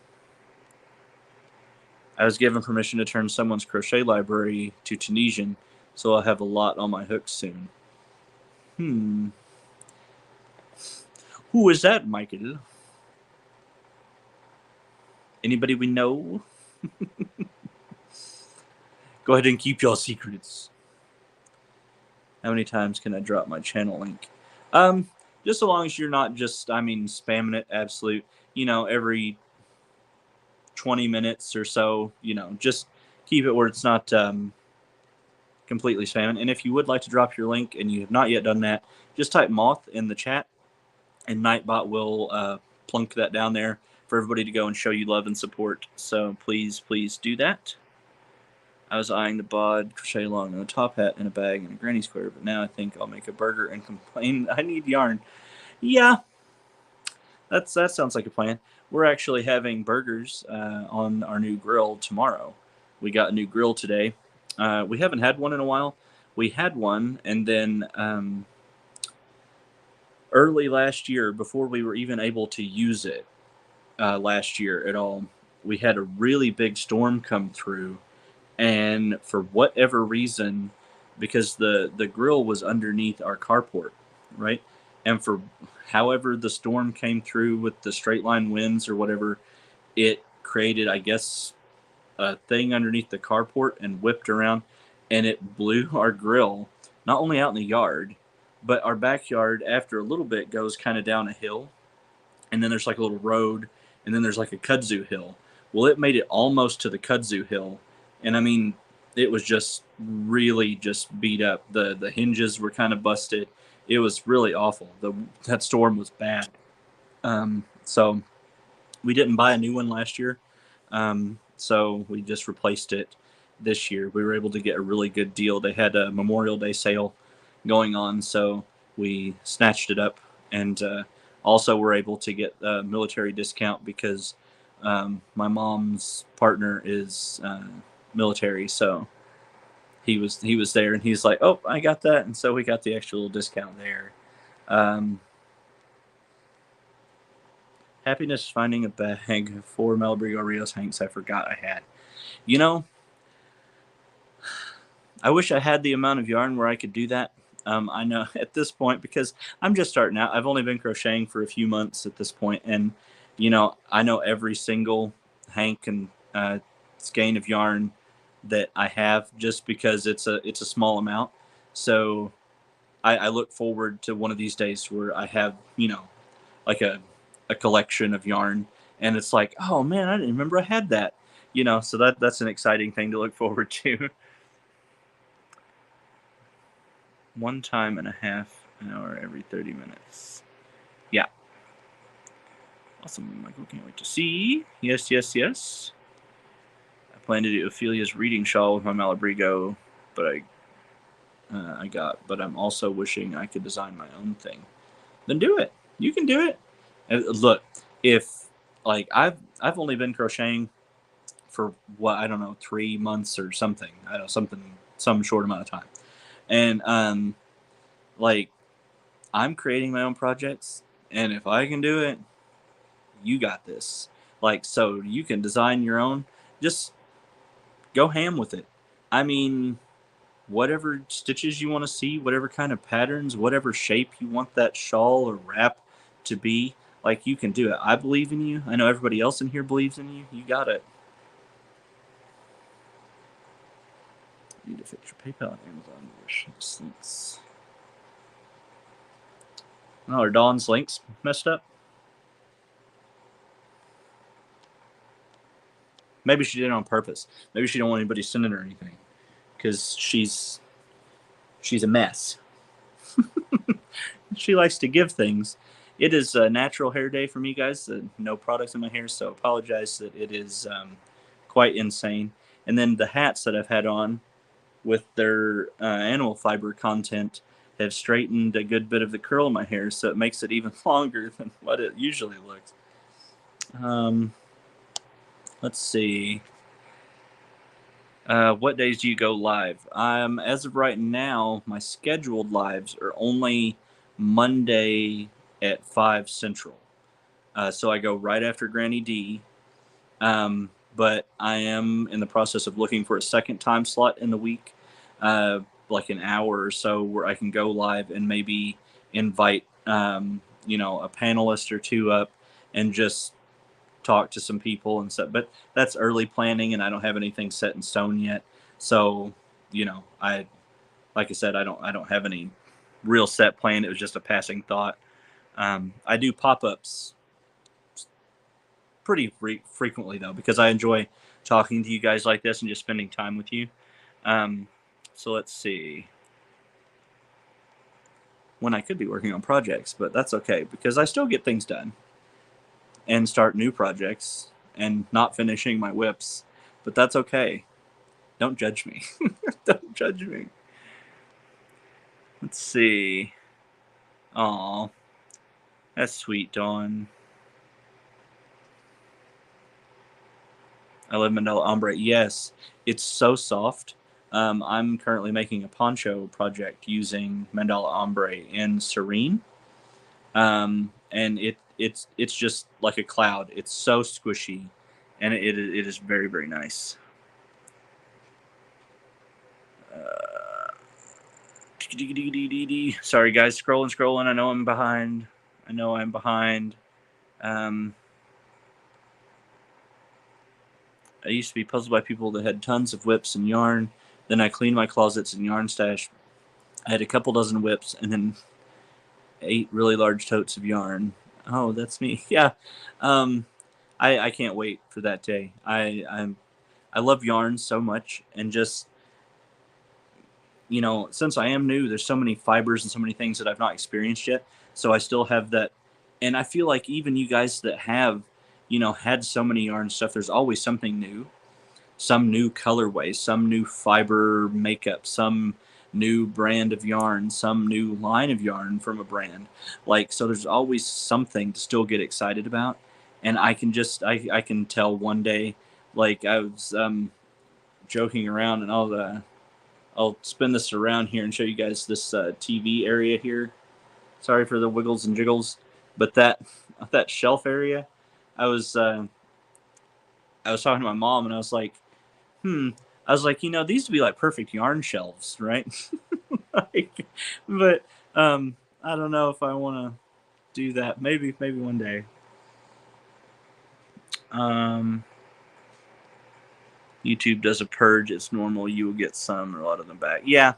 I was given permission to turn someone's crochet library to Tunisian, so I'll have a lot on my hooks soon. Who is that, Michael? Anybody we know? Go ahead and keep your secrets. How many times can I drop my channel link? Just so long as you're not just, spamming it absolute, every 20 minutes or so, just keep it where it's not completely spamming. And if you would like to drop your link and you have not yet done that, just type moth in the chat and Nightbot will plunk that down there for everybody to go and show you love and support. So please do that. I was eyeing the bod crochet along in a top hat in a bag and a granny square, but now I think I'll make a burger and complain I need yarn. Yeah, that sounds like a plan. We're actually having burgers on our new grill tomorrow. We got a new grill today. We haven't had one in a while. We had one, and then early last year, before we were even able to use it last year at all, we had a really big storm come through, and for whatever reason, because the grill was underneath our carport, right? And for however the storm came through with the straight line winds or whatever, it created, I guess, a thing underneath the carport and whipped around, and it blew our grill not only out in the yard, but our backyard after a little bit goes kind of down a hill, and then there's like a little road, and then there's like a kudzu hill. Well, it made it almost to the kudzu hill, and I mean, it was just really just beat up. The hinges were kind of busted. It was really awful. That storm was bad. So we didn't buy a new one last year. So we just replaced it this year. We were able to get a really good deal. They had a Memorial Day sale going on, so we snatched it up, and also were able to get a military discount because my mom's partner is military, so he was there, and he's like, "Oh, I got that," and so we got the extra little discount there. Happiness finding a bag for Malabrigo Rios Hanks I forgot I had. You know, I wish I had the amount of yarn where I could do that. I know at this point, because I'm just starting out, I've only been crocheting for a few months at this point, and I know every single hank and skein of yarn that I have just because it's a small amount. So I look forward to one of these days where I have like a collection of yarn, and it's like, oh man, I didn't remember I had that. So that's an exciting thing to look forward to. 1 time and a half an hour every 30 minutes. Yeah. Awesome, Michael. Can't wait to see. Yes. I plan to do Ophelia's reading shawl with my Malabrigo, but but I'm also wishing I could design my own thing. Then do it. You can do it. And look, if like I've only been crocheting for what, I don't know, 3 months or something. I don't know, some short amount of time. And like I'm creating my own projects, and if I can do it, you got this. Like, so you can design your own. Just go ham with it. I mean, whatever stitches you want to see, whatever kind of patterns, whatever shape you want that shawl or wrap to be, like, you can do it. I believe in you. I know everybody else in here believes in you. You got it. You need to fix your PayPal and Amazon links. Oh, are Dawn's links messed up? Maybe she did it on purpose. Maybe she don't want anybody sending her anything, because she's a mess. She likes to give things. It is a natural hair day for me, guys. No products in my hair, so apologize that it is quite insane. And then the hats that I've had on with their animal fiber content have straightened a good bit of the curl in my hair, so it makes it even longer than what it usually looks. Let's see. What days do you go live? As of right now, my scheduled lives are only Monday at 5 Central. So I go right after Granny D. But I am in the process of looking for a second time slot in the week, like an hour or so, where I can go live and maybe invite, a panelist or two up and just talk to some people and stuff. But that's early planning, and I don't have anything set in stone yet. So, I like I said, I don't have any real set plan. It was just a passing thought. I do pop ups pretty frequently though, because I enjoy talking to you guys like this and just spending time with you. Um, so let's see when I could be working on projects, but that's okay because I still get things done and start new projects and not finishing my whips, but that's okay. Don't judge me. Don't judge me. Let's see. Aw, that's sweet, Dawn. I love Mandala Ombre. Yes, it's so soft. I'm currently making a poncho project using Mandala Ombre in Serene, and it's just like a cloud. It's so squishy, and it is very very nice. Uh, Sorry guys, scrolling. I know I'm behind. I know I'm behind. Um, I used to be puzzled by people that had tons of whips and yarn. Then I cleaned my closets and yarn stash. I had a couple dozen whips and then 8 really large totes of yarn. Oh, that's me. Yeah. Um, I can't wait for that day. I love yarn so much, and just since I am new, there's so many fibers and so many things that I've not experienced yet. So I still have that, and I feel like even you guys that have had so many yarn stuff, there's always something new, some new colorway, some new fiber makeup, some new brand of yarn, some new line of yarn from a brand. Like, so there's always something to still get excited about. And I can tell one day, like I was joking around, and I'll spin this around here and show you guys this TV area here. Sorry for the wiggles and jiggles, but that shelf area, I was uh, I was talking to my mom and I was like, I was like, these would be like perfect yarn shelves, right? Like, but I don't know if I want to do that. Maybe one day. Um, YouTube does a purge. It's normal. You will get some or a lot of them back. Yeah.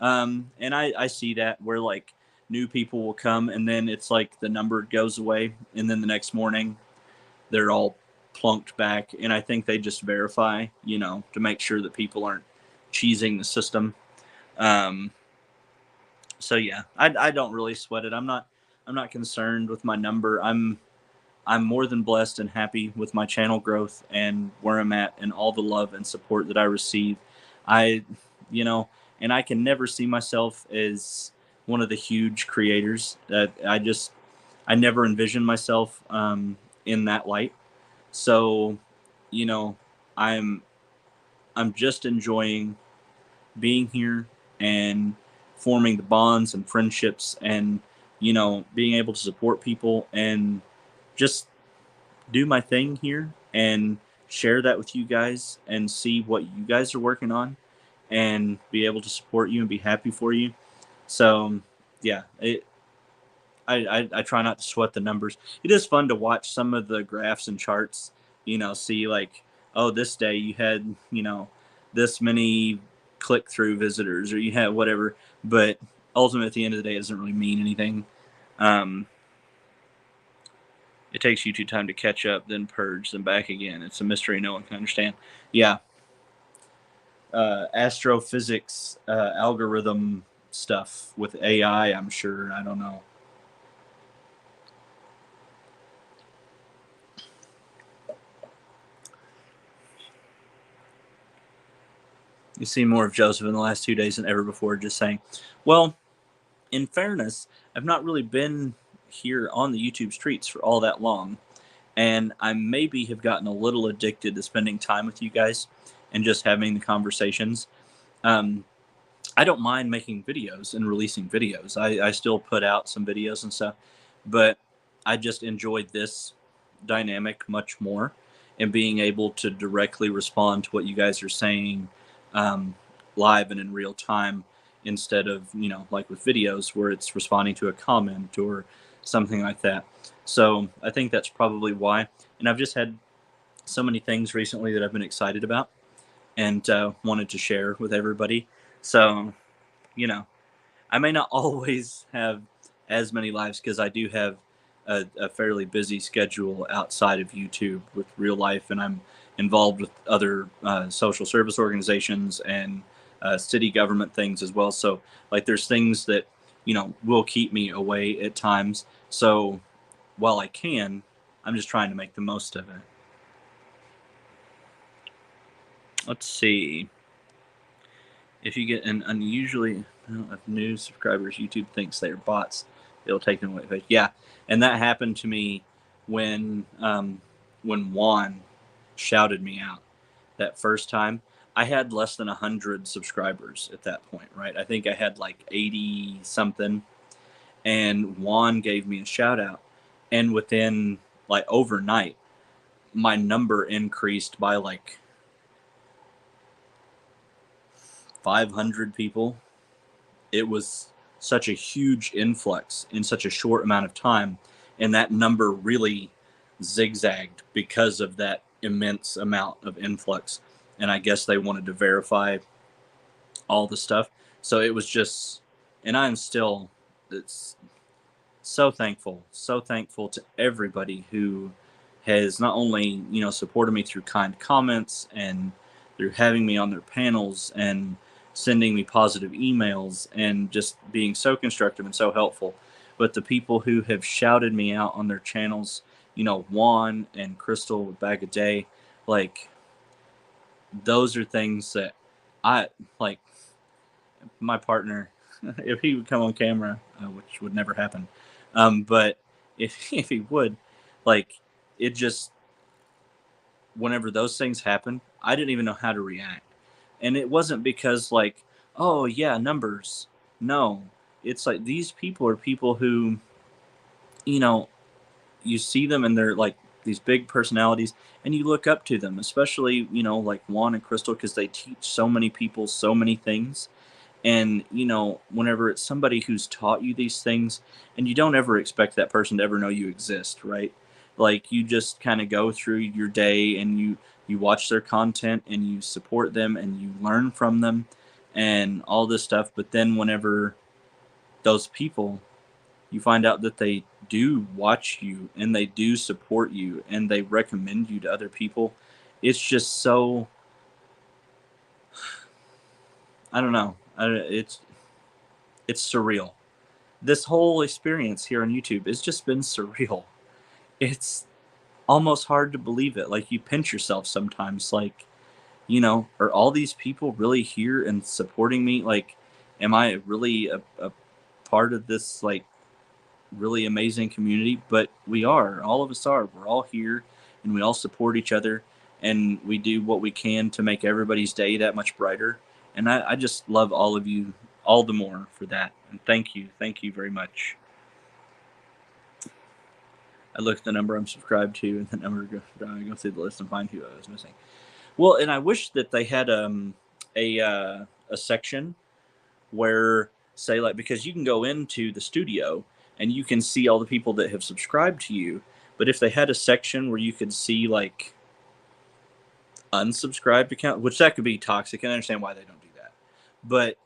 And I see that where like new people will come and then it's like the number goes away and then the next morning they're all plunked back. And I think they just verify, to make sure that people aren't cheesing the system. Um, so yeah, I don't really sweat it. I'm not concerned with my number. I'm more than blessed and happy with my channel growth and where I'm at and all the love and support that I receive. I, you know, and I can never see myself as one of the huge creators. I never envisioned myself in that light. So, you know, I'm I'm just enjoying being here and forming the bonds and friendships and being able to support people and just do my thing here and share that with you guys and see what you guys are working on and be able to support you and be happy for you. So yeah, I try not to sweat the numbers. It is fun to watch some of the graphs and charts, see like, oh, this day you had, this many click through visitors or you had whatever, but ultimately at the end of the day it doesn't really mean anything. Um, it takes YouTube time to catch up, then purge, then back again. It's a mystery no one can understand. Yeah. Astrophysics algorithm stuff with AI, I'm sure. I don't know. You see more of Joseph in the last 2 days than ever before. Just saying. Well, in fairness, I've not really been here on the YouTube streets for all that long, and I maybe have gotten a little addicted to spending time with you guys and just having the conversations. Um, I don't mind making videos and releasing videos. I still put out some videos and stuff, but I just enjoyed this dynamic much more and being able to directly respond to what you guys are saying um, live and in real time instead of, like with videos where it's responding to a comment or something like that. So I think that's probably why. And I've just had so many things recently that I've been excited about and wanted to share with everybody. So, you know, I may not always have as many lives because I do have a fairly busy schedule outside of YouTube with real life, and I'm involved with other social service organizations and city government things as well. So, like, there's things that will keep me away at times. So, while I can, I'm just trying to make the most of it. Let's see. If you get an unusually if new subscribers, YouTube thinks they're bots, it'll take them away. Yeah, and that happened to me when Juan shouted me out that first time. I had less than 100 subscribers at that point, right? I think I had like 80 something, and Juan gave me a shout out, and within like overnight, my number increased by like 500 people. It was such a huge influx in such a short amount of time, and that number really zigzagged because of that immense amount of influx. And I guess they wanted to verify all the stuff. So it was just, and I'm still, it's so thankful to everybody who has not only supported me through kind comments and through having me on their panels and sending me positive emails and just being so constructive and so helpful, but the people who have shouted me out on their channels, Juan and Crystal with Bag a Day, like, those are things that I like. My partner, if he would come on camera, which would never happen, but if he would, like, it just, whenever those things happen, I didn't even know how to react. And it wasn't because, like, oh yeah, numbers. No, it's like these people are people who, you know, you see them and they're like these big personalities, and you look up to them, especially like Juan and Crystal, because they teach so many people so many things. And whenever it's somebody who's taught you these things, and you don't ever expect that person to ever know you exist, right? Like, you just kind of go through your day and you watch their content and you support them and you learn from them and all this stuff. But then whenever those people, you find out that they do watch you and they do support you and they recommend you to other people, it's just so, I don't know, it's surreal. This whole experience here on YouTube has just been surreal. It's almost hard to believe it. Like, you pinch yourself sometimes, like, are all these people really here and supporting me? Like, am I really a part of this, like, really amazing community? But we are. All of us are. We're all here, and we all support each other, and we do what we can to make everybody's day that much brighter. And I just love all of you all the more for that. And thank you. Thank you very much. I look at the number I'm subscribed to, and the number go through the list and find who I was missing. Well, and I wish that they had a section where, say, like, because you can go into the studio and you can see all the people that have subscribed to you, but if they had a section where you could see, like, unsubscribed account, which that could be toxic, and I understand why they don't do that, but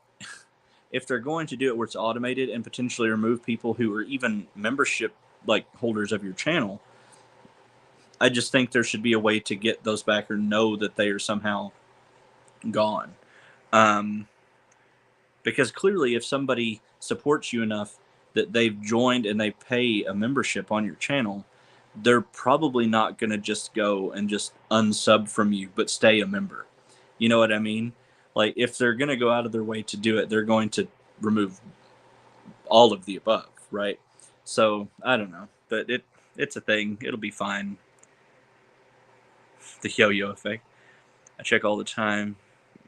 if they're going to do it where it's automated and potentially remove people who are even membership, like, holders of your channel, I just think there should be a way to get those back or know that they are somehow gone. Because clearly, if somebody supports you enough that they've joined and they pay a membership on your channel, they're probably not going to just go and just unsub from you, but stay a member. You know what I mean? Like, if they're going to go out of their way to do it, they're going to remove all of the above, right? So I don't know, but it's a thing. It'll be fine. The yo-yo effect. I check all the time.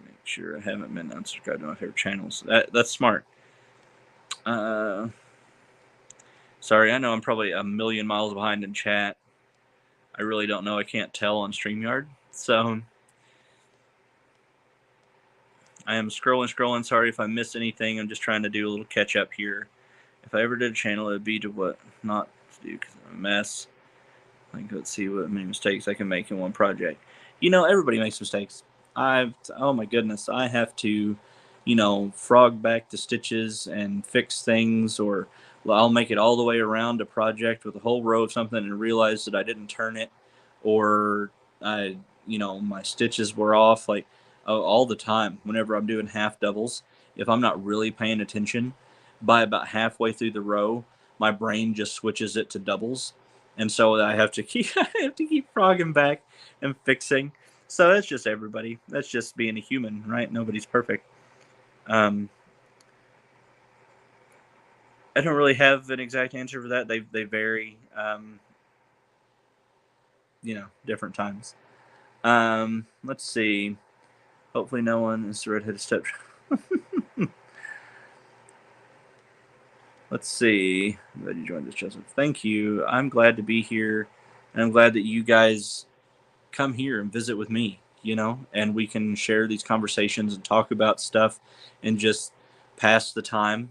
Make sure I haven't been unsubscribed to my favorite channels. That's smart. Sorry, I know I'm probably a million miles behind in chat. I really don't know. I can't tell on StreamYard. So I am scrolling. Sorry if I missed anything. I'm just trying to do a little catch up here. If I ever did a channel, it would be to what not to do because I'm a mess. Like, let's see what many mistakes I can make in one project. Everybody makes mistakes. Oh my goodness, I have to, frog back the stitches and fix things, or I'll make it all the way around a project with a whole row of something and realize that I didn't turn it, or my stitches were off, like, all the time. Whenever I'm doing half doubles, if I'm not really paying attention, by about halfway through the row, my brain just switches it to doubles, and so I have to keep frogging back and fixing. So that's just everybody. That's just being a human, right? Nobody's perfect. I don't really have an exact answer for that. They vary, different times. Let's see. Hopefully, no one is the redheaded step. Let's see. I'm glad you joined us, Joseph. Thank you. I'm glad to be here, and I'm glad that you guys come here and visit with me, and we can share these conversations and talk about stuff and just pass the time.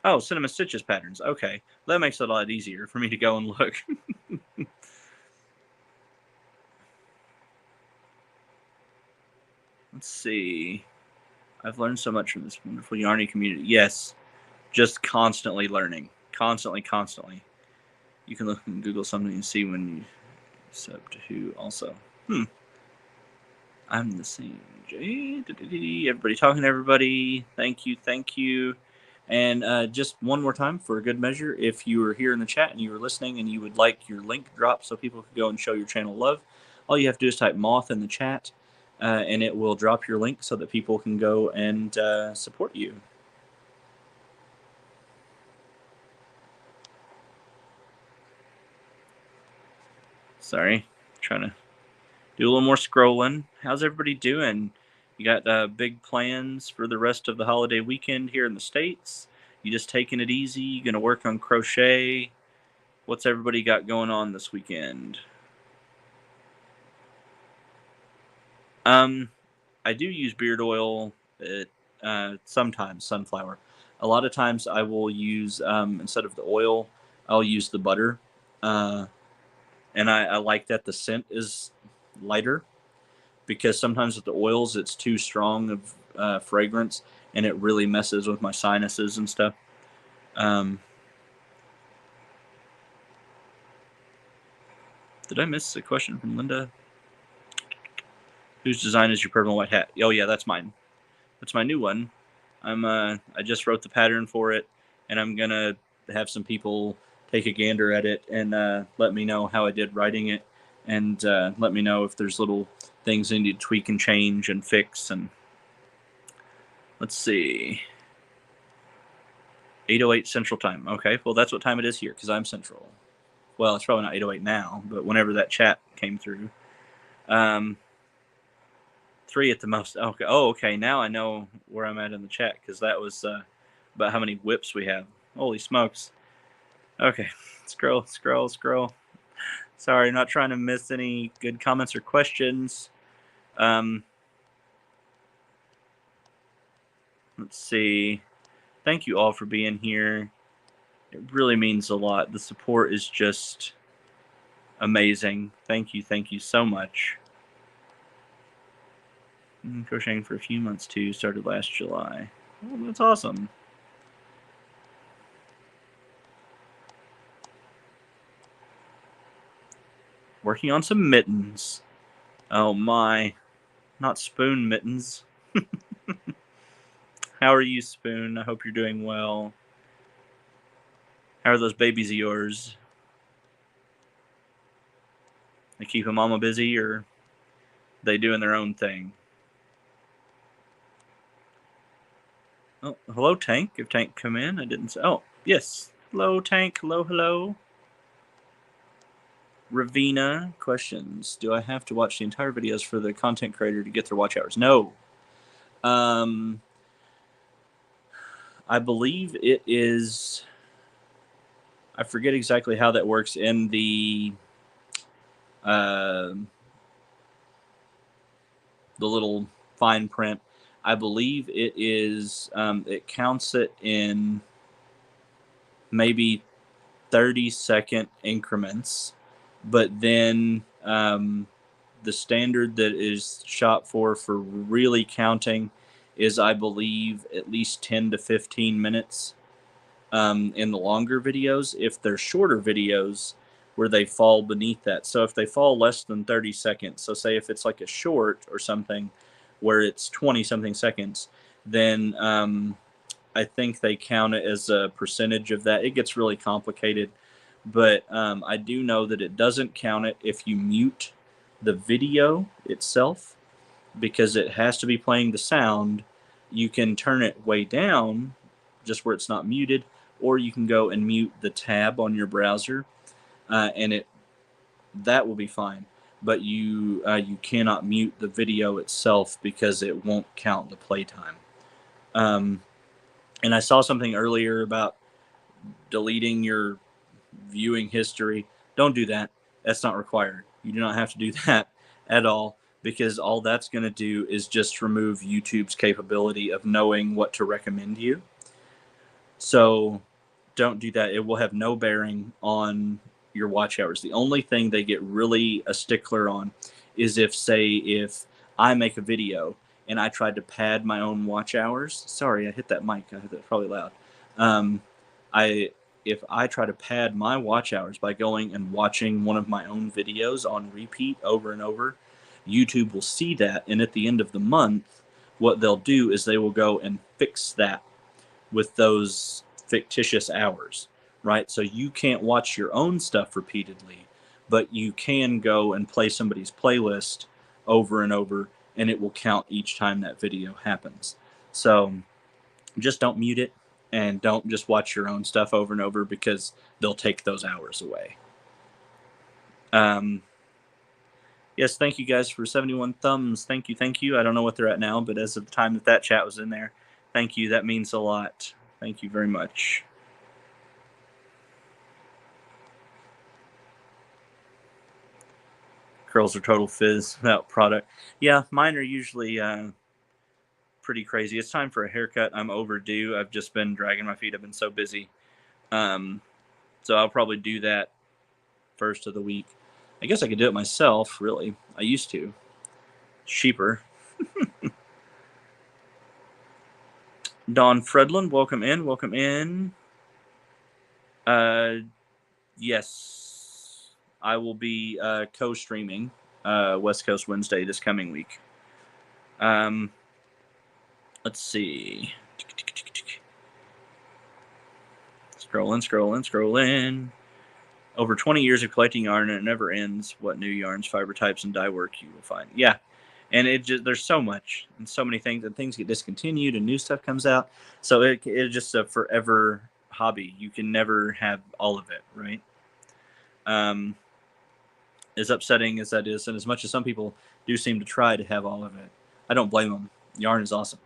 Oh, Cinema Stitches patterns. Okay. That makes it a lot easier for me to go and look. Let's see. I've learned so much from this wonderful Yarny community. Yes. Just constantly learning. Constantly. You can look and Google something and see when you sub to who also. I'm the same. Everybody talking to everybody. Thank you. And just one more time for a good measure, if you were here in the chat and you were listening and you would like your link dropped so people could go and show your channel love, all you have to do is type moth in the chat, and it will drop your link so that people can go and support you. Sorry, trying to do a little more scrolling. How's everybody doing? You got big plans for the rest of the holiday weekend here in the States? You just taking it easy? You gonna work on crochet? What's everybody got going on this weekend? I do use beard oil. Sometimes sunflower. A lot of times I will use, instead of the oil, I'll use the butter. And I like that the scent is lighter, because sometimes with the oils it's too strong of fragrance and it really messes with my sinuses and stuff. Did I miss a question from Linda? Whose design is your purple white hat? Oh yeah, that's mine. That's my new one. I just wrote the pattern for it, and I'm gonna have some people take a gander at it and let me know how I did writing it, and let me know if there's little things I need to tweak and change and fix. And let's see, 8:08 Central Time. Okay, well that's what time it is here because I'm Central. Well, it's probably not 8:08 now, but whenever that chat came through. 3 at the most. Okay. Oh, okay. Now I know where I'm at in the chat because that was about how many whips we have. Holy smokes. Okay. Scroll. Sorry, not trying to miss any good comments or questions. Let's see. Thank you all for being here. It really means a lot. The support is just amazing. Thank you so much. Crocheting for a few months too. Started last July. Oh, that's awesome. Working on some mittens. Oh my. Not Spoon mittens. How are you, Spoon? I hope you're doing well. How are those babies of yours? They keeping Mama busy, or they doing their own thing? Oh, hello, Tank. If Tank come in, I didn't say. Oh, yes. Hello, Tank. Hello, hello. Ravina questions. Do I have to watch the entire videos for the content creator to get their watch hours? No. I believe it is. I forget exactly how that works in uh, the little fine print. I believe it is. It counts it in maybe 30-second increments, but then the standard that is shot for really counting is, I believe, at least 10 to 15 minutes in the longer videos. If they're shorter videos where they fall beneath that, so if they fall less than 30 seconds, so say if it's like a short or something where it's 20 something seconds, then I think they count it as a percentage of that. It gets really complicated, but I do know that it doesn't count it if you mute the video itself, because it has to be playing the sound. You can turn it way down just where it's not muted, or you can go and mute the tab on your browser, and that will be fine. But you cannot mute the video itself because it won't count the playtime. And I saw something earlier about deleting your viewing history. Don't do that. That's not required. You do not have to do that at all, because all that's going to do is just remove YouTube's capability of knowing what to recommend you. So don't do that. It will have no bearing on your watch hours. The only thing they get really a stickler on is if I make a video and I tried to pad my own watch hours. Sorry, I hit that mic. I hit that probably loud. Um, I If I try to pad my watch hours by going and watching one of my own videos on repeat over and over, YouTube will see that, and at the end of the month, what they'll do is they will go and fix that with those fictitious hours, right? So you can't watch your own stuff repeatedly, but you can go and play somebody's playlist over and over, and it will count each time that video happens. So just don't mute it, and don't just watch your own stuff over and over, because they'll take those hours away. Yes, thank you guys for 71 thumbs. Thank you, thank you. I don't know what they're at now, but as of the time that chat was in there, thank you. That means a lot. Thank you very much. Curls are total fizz without product. Yeah, mine are usually pretty crazy. It's time for a haircut. I'm overdue. I've just been dragging my feet. I've been so busy. So I'll probably do that first of the week. I guess I could do it myself, really. I used to. Cheaper. Don Fredlin, welcome in. Welcome in. Yes, I will be co-streaming West Coast Wednesday this coming week. Let's see. Scrolling. Over 20 years of collecting yarn, and it never ends. What new yarns, fiber types, and dye work you will find. Yeah, and there's so much and so many things, and things get discontinued and new stuff comes out. So it's just a forever hobby. You can never have all of it, right? As upsetting as that is, and as much as some people do seem to try to have all of it, I don't blame them. Yarn is awesome.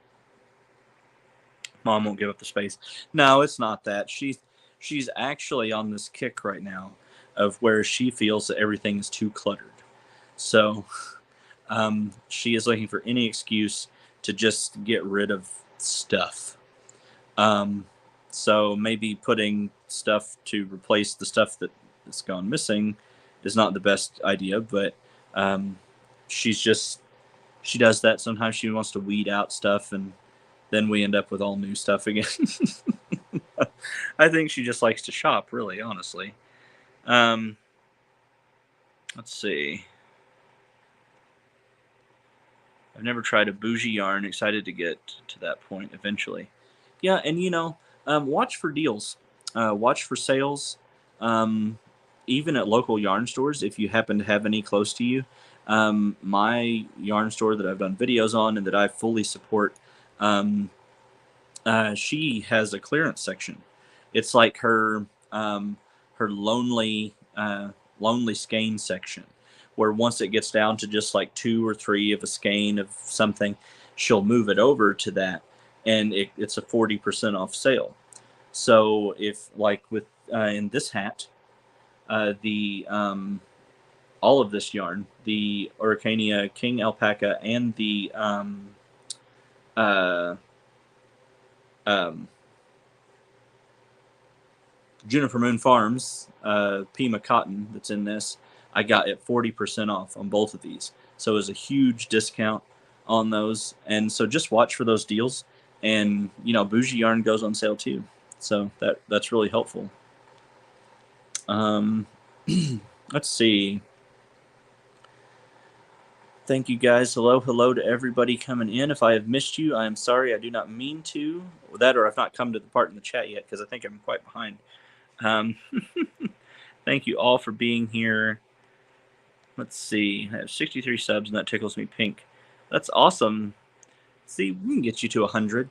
Mom won't give up the space. No, it's not that. She's actually on this kick right now of where she feels that everything is too cluttered. So she is looking for any excuse to just get rid of stuff. So maybe putting stuff to replace the stuff that's gone missing is not the best idea, but she does that. Sometimes she wants to weed out stuff, and then we end up with all new stuff again. I think she just likes to shop, really, honestly. Let's see. I've never tried a bougie yarn. Excited to get to that point eventually. Yeah, and watch for deals. Watch for sales. Even at local yarn stores, if you happen to have any close to you. My yarn store that I've done videos on and that I fully support, she has a clearance section. It's like her lonely skein section, where once it gets down to just like 2 or 3 of a skein of something, she'll move it over to that, and it's a 40% off sale. So if like with in this hat, the all of this yarn, the Oricania King Alpaca and the uh, um, Juniper Moon Farms Pima cotton that's in this, I got at 40% off on both of these. So it was a huge discount on those. And so just watch for those deals. And, Bougie Yarn goes on sale too. So that's really helpful. Let's see. Thank you guys. Hello to everybody coming in. If I have missed you, I am sorry. I do not mean to. That, or I've not come to the part in the chat yet because I think I'm quite behind. Thank you all for being here. Let's see. I have 63 subs, and that tickles me pink. That's awesome. See, we can get you to 100.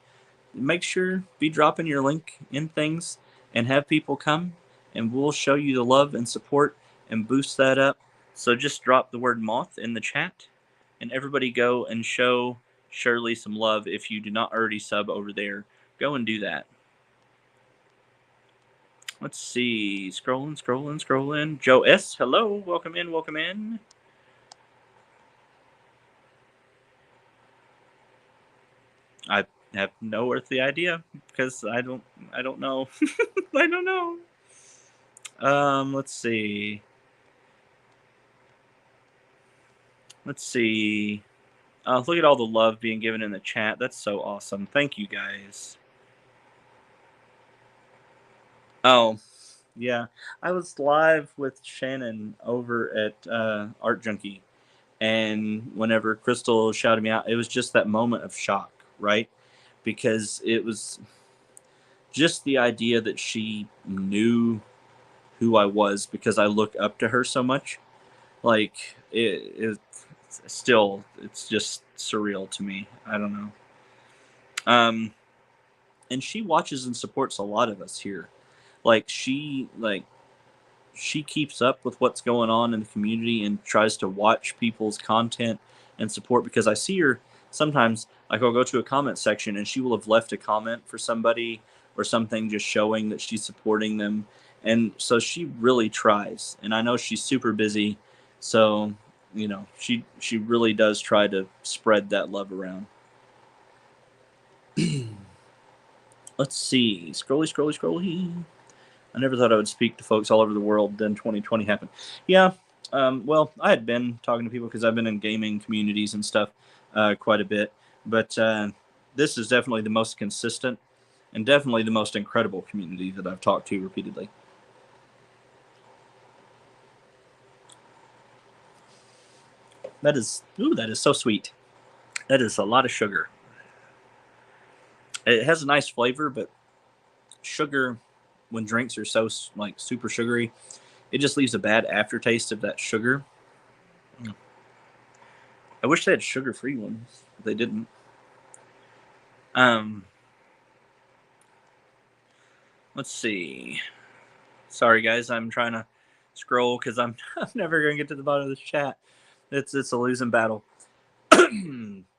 Make sure be dropping your link in things and have people come, and we'll show you the love and support and boost that up. So just drop the word moth in the chat, and everybody go and show Shirley some love. If you do not already sub over there, go and do that. Let's see. Scrolling. Joe S. Hello. Welcome in. I have no earthly idea because I don't know. I don't know. Let's see. Look at all the love being given in the chat. That's so awesome. Thank you guys. Oh, yeah. I was live with Shannon over at Art Junkie, and whenever Crystal shouted me out, it was just that moment of shock, right? Because it was just the idea that she knew who I was because I look up to her so much. Like it's just surreal to me. I don't know. And she watches and supports a lot of us here. She keeps up with what's going on in the community and tries to watch people's content and support, because I see her sometimes. Like, I'll go to a comment section and she will have left a comment for somebody or something, just showing that she's supporting them. And so she really tries, and I know she's super busy. So, she really does try to spread that love around. Let's see. Scrolly. I never thought I would speak to folks all over the world. Then 2020 happened. Yeah. Well, I had been talking to people because I've been in gaming communities and stuff quite a bit. But this is definitely the most consistent and definitely the most incredible community that I've talked to repeatedly. That is so sweet. That is a lot of sugar. It has a nice flavor, but sugar, when drinks are so super sugary, it just leaves a bad aftertaste of that sugar. I wish they had sugar-free ones. But they didn't. Let's see. Sorry, guys. I'm trying to scroll because I'm never going to get to the bottom of this chat. It's a losing battle.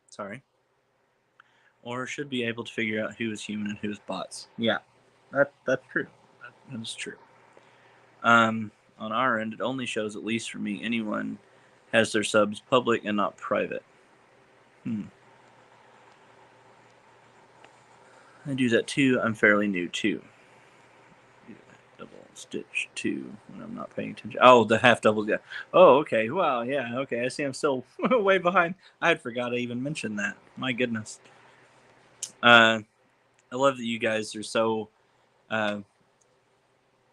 Sorry. Or should be able to figure out who is human and who is bots. Yeah, that's true. That is true. On our end, it only shows, at least for me, anyone has their subs public and not private. I do that too. I'm fairly new too. Double stitch too when I'm not paying attention. Oh, the half double. Yeah. Oh, okay. Wow. Yeah. Okay. I see. I'm still way behind. I forgot I even mentioned that. My goodness. I love that you guys are so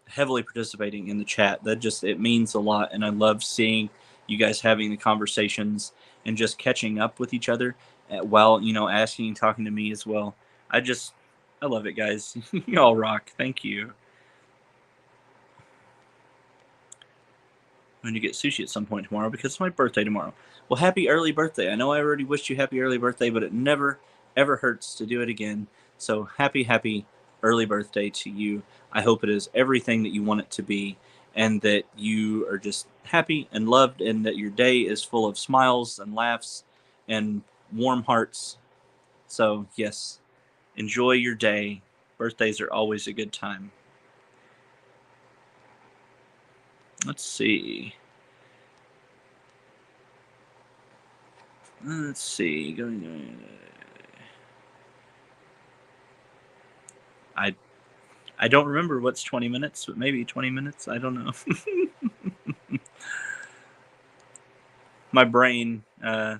heavily participating in the chat. It means a lot, and I love seeing you guys having the conversations and just catching up with each other while asking and talking to me as well. I love it, guys. You all rock. Thank you. I'm going to get sushi at some point tomorrow because it's my birthday tomorrow. Well, happy early birthday. I know I already wished you happy early birthday, but it never, ever hurts to do it again. So happy early birthday to you. I hope it is everything that you want it to be, and that you are just happy and loved, and that your day is full of smiles and laughs and warm hearts. So, yes, enjoy your day. Birthdays are always a good time. Let's see. Let's see. I I don't remember what's 20 minutes, but maybe 20 minutes. I don't know. My brain, my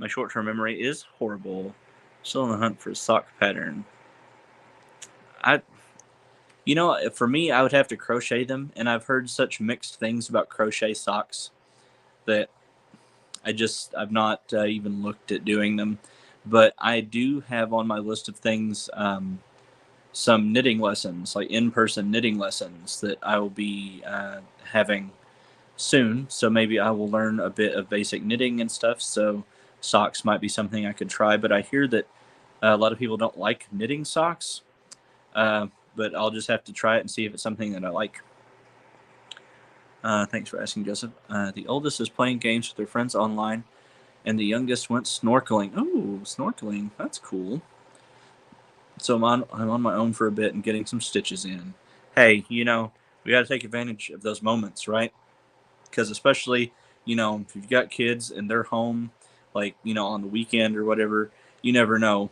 short term memory is horrible. Still on the hunt for a sock pattern. I, for me, I would have to crochet them, and I've heard such mixed things about crochet socks that I've not even looked at doing them. But I do have on my list of things some knitting lessons, like in person knitting lessons that I will be having soon. So maybe I will learn a bit of basic knitting and stuff. So socks might be something I could try. But I hear that a lot of people don't like knitting socks. Uh, but I'll just have to try it and see if it's something that I like. Thanks for asking, Joseph. The oldest is playing games with their friends online, and the youngest went snorkeling. Oh, snorkeling. That's cool. So I'm on my own for a bit and getting some stitches in. Hey, we got to take advantage of those moments, right? Because especially, if you've got kids and they're home, like, on the weekend or whatever, you never know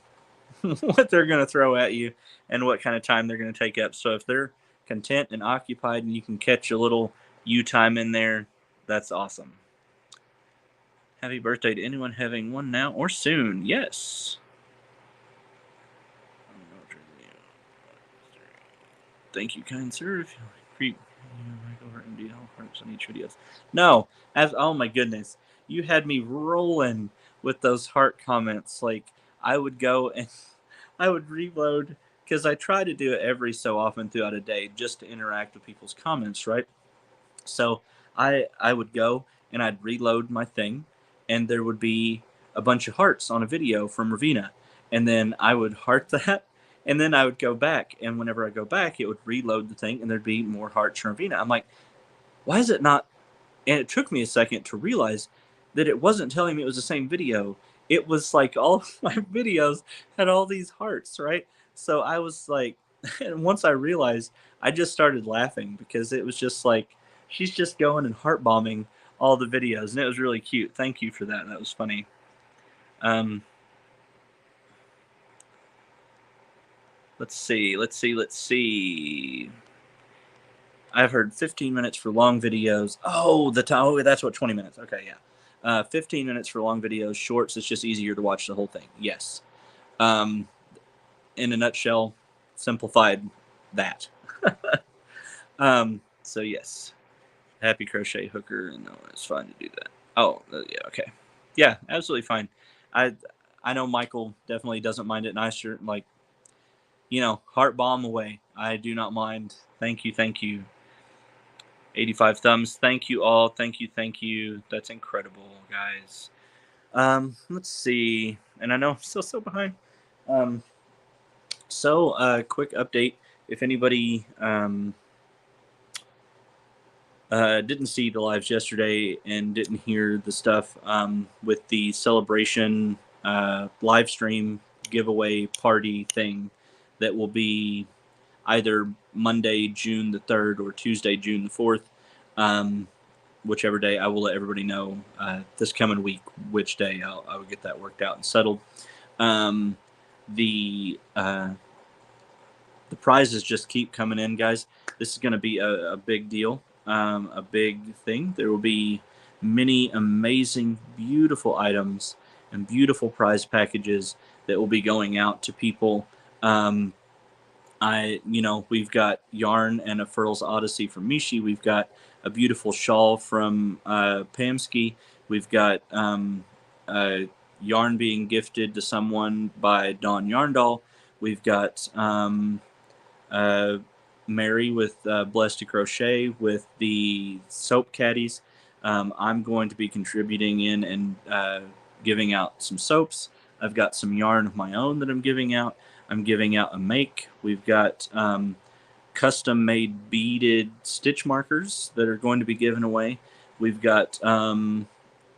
what they're going to throw at you and what kind of time they're going to take up. So if they're content and occupied and you can catch a little you time in there, that's awesome. Happy birthday to anyone having one now or soon. Yes. Thank you, kind sir. If you creep over MD hearts on each video. No, oh my goodness, you had me rolling with those heart comments. Like I would go and I would reload because I try to do it every so often throughout a day just to interact with people's comments, right? So I would go and I'd reload my thing, and there would be a bunch of hearts on a video from Ravina, and then I would heart that, and then I would go back, and whenever I go back, it would reload the thing, and there'd be more hearts from Ravina. I'm like, why is it not? And it took me a second to realize that it wasn't telling me it was the same video. It was like all of my videos had all these hearts, right? So I was like, and once I realized, I just started laughing because it was just like she's just going and heart bombing all the videos, and it was really cute. Thank you for that. That was funny. Um, let's see. I've heard 15 minutes for long videos. Oh, the time. Oh, that's what 20 minutes. Okay, yeah. 15 minutes for long videos. Shorts, it's just easier to watch the whole thing. Yes. Um, in a nutshell, simplified that. So yes, happy crochet hooker, and no, it's fine to do that. Oh, yeah, okay, yeah, absolutely fine. I I know Michael definitely doesn't mind it nicer. Like, heart bomb away. I do not mind. Thank you, thank you. 85 thumbs. Thank you all. Thank you, thank you. That's incredible, guys. Let's see. And I know I'm still so behind. Um, quick update. If anybody didn't see the lives yesterday and didn't hear the stuff with the celebration live stream giveaway party thing that will be either Monday, June the 3rd or Tuesday, June the 4th. Whichever day, I will let everybody know this coming week which day I will get that worked out and settled. Um, the the prizes just keep coming in, guys. This is going to be a big deal, a big thing. There will be many amazing, beautiful items and beautiful prize packages that will be going out to people. We've got yarn and a Furl's Odyssey from Mishi. We've got a beautiful shawl from Pamsky. We've got yarn being gifted to someone by Dawn Yarndoll. We've got uh, Mary with Blessed to Crochet with the soap caddies. I'm going to be contributing in and giving out some soaps. I've got some yarn of my own that I'm giving out. I'm giving out a make. We've got custom made beaded stitch markers that are going to be given away. We've got,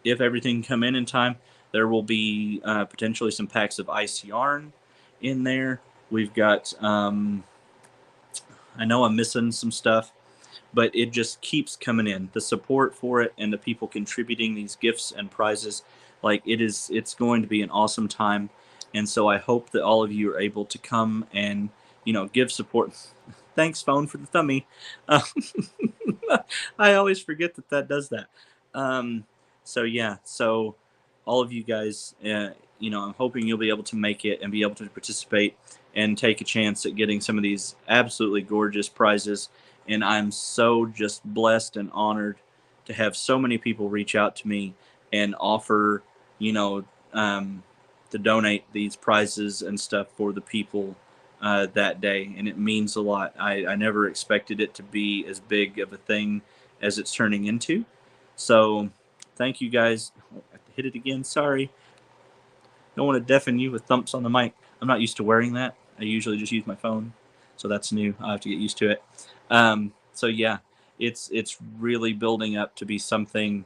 if everything come in time, there will be potentially some packs of ice yarn in there. We've got, I know I'm missing some stuff, but it just keeps coming in. The support for it and the people contributing these gifts and prizes, like it's going to be an awesome time. And so I hope that all of you are able to come and give support. Thanks, phone, for the thummy. Uh, I always forget that does that. Um, so yeah, so all of you guys, I'm hoping you'll be able to make it and be able to participate and take a chance at getting some of these absolutely gorgeous prizes. And I'm so just blessed and honored to have so many people reach out to me and offer, you know, um, to donate these prizes and stuff for the people that day, and it means a lot. I never expected it to be as big of a thing as it's turning into. So, thank you guys. Oh, I hit it again. Sorry. Don't want to deafen you with thumps on the mic. I'm not used to wearing that. I usually just use my phone, so that's new. I have to get used to it. So yeah, it's really building up to be something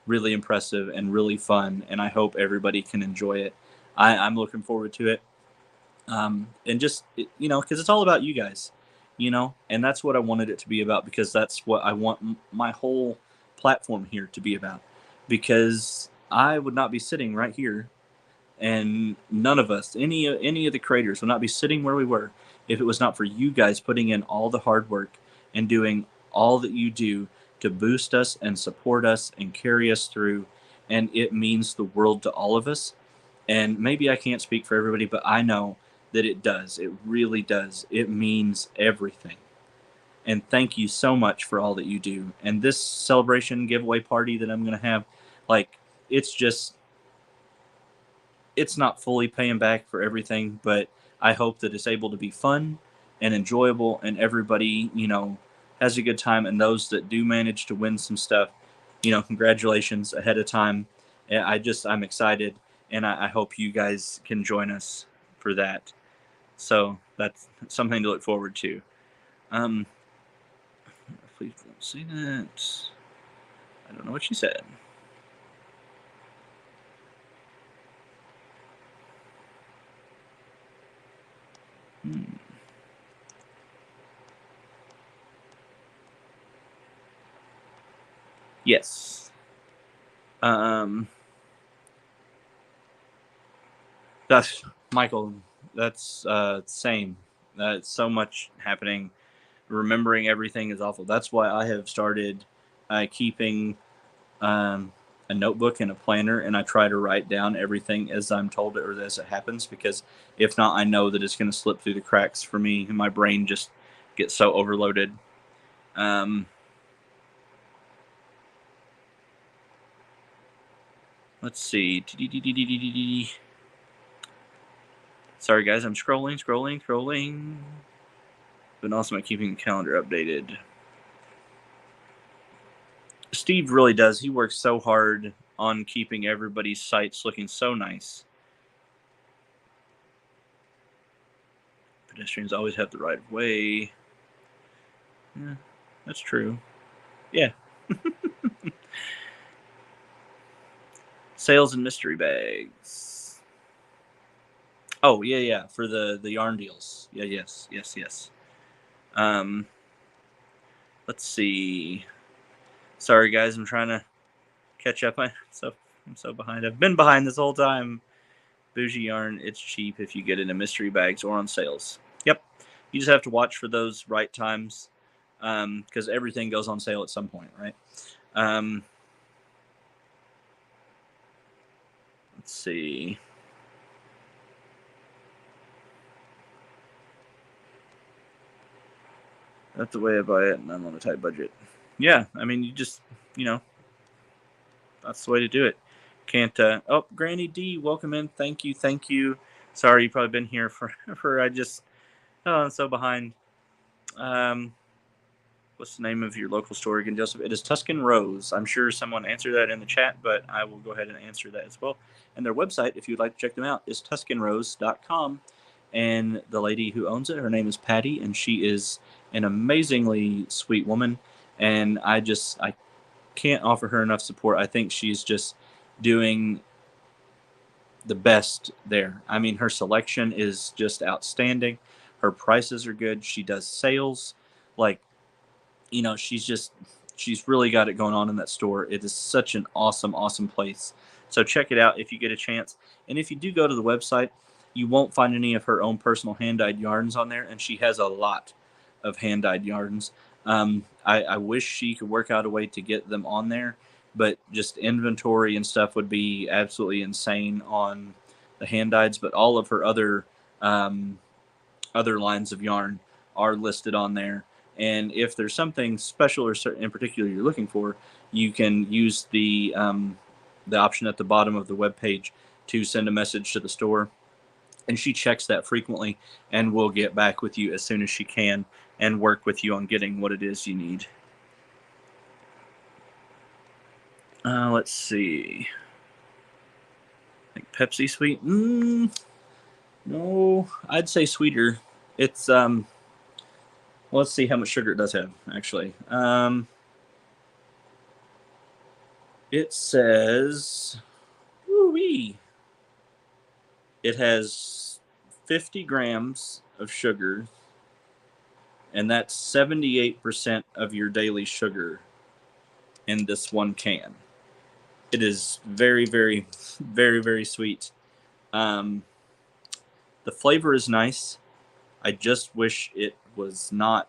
really impressive and really fun, and I hope everybody can enjoy it. I'm looking forward to it. And just because it's all about you guys, and that's what I wanted it to be about, because that's what I want my whole platform here to be about, because I would not be sitting right here, and none of us, any of the creators, would not be sitting where we were if it was not for you guys putting in all the hard work and doing all that you do to boost us and support us and carry us through. And it means the world to all of us. And maybe I can't speak for everybody, but I know that it does. It really does. It means everything. And thank you so much for all that you do. And this celebration giveaway party that I'm going to have, like, it's just, it's not fully paying back for everything, but I hope that it's able to be fun and enjoyable, and everybody, has a good time. And those that do manage to win some stuff, congratulations ahead of time. And I'm excited, and I hope you guys can join us for that. So that's something to look forward to. Um, please don't say that. I don't know what she said. Hmm. Yes. Um, that's Michael. That's same. That's so much happening. Remembering everything is awful. That's why I have started keeping um, a notebook and a planner, and I try to write down everything as I'm told it or as it happens, because if not, I know that it's going to slip through the cracks for me, and my brain just gets so overloaded. Um, let's see. Sorry, guys, I'm scrolling. Been awesome at keeping the calendar updated. Steve really does. He works so hard on keeping everybody's sites looking so nice. Pedestrians always have the right of way. Yeah, that's true. Yeah. Sales and mystery bags. Oh, yeah, for the yarn deals. Yeah, yes. Um, let's see. Sorry, guys, I'm trying to catch up. I'm so behind. I've been behind this whole time. Bougie yarn, it's cheap if you get it in mystery bags or on sales. Yep. You just have to watch for those right times, because everything goes on sale at some point, right? Let's see. That's the way I buy it, and I'm on a tight budget. Yeah, I mean, you just, that's the way to do it. Can't. Oh, Granny D, welcome in. Thank you. Sorry, you've probably been here for. I just. Oh, I'm so behind. Um, What's the name of your local store again, Joseph? It is Tuscan Rose. I'm sure someone answered that in the chat, but I will go ahead and answer that as well. And their website, if you'd like to check them out, is tuscanrose.com. And the lady who owns it, her name is Patty, and she is an amazingly sweet woman. And I can't offer her enough support. I think she's just doing the best there. I mean, her selection is just outstanding. Her prices are good. She does sales. Like, she's really got it going on in that store. It is such an awesome place. So check it out if you get a chance. And if you do go to the website, you won't find any of her own personal hand-dyed yarns on there, and she has a lot of hand-dyed yarns. I wish she could work out a way to get them on there, but just inventory and stuff would be absolutely insane on the hand-dyeds. But all of her other lines of yarn are listed on there. And if there's something special or certain in particular you're looking for, you can use the option at the bottom of the web page to send a message to the store. And she checks that frequently and will get back with you as soon as she can and work with you on getting what it is you need. Let's see. Like Pepsi sweet? No, I'd say sweeter. It's well, let's see how much sugar it does have, actually. It says, woo-wee. It has 50 grams of sugar, and that's 78% of your daily sugar in this one can. It is very sweet. The flavor is nice. I just wish it was not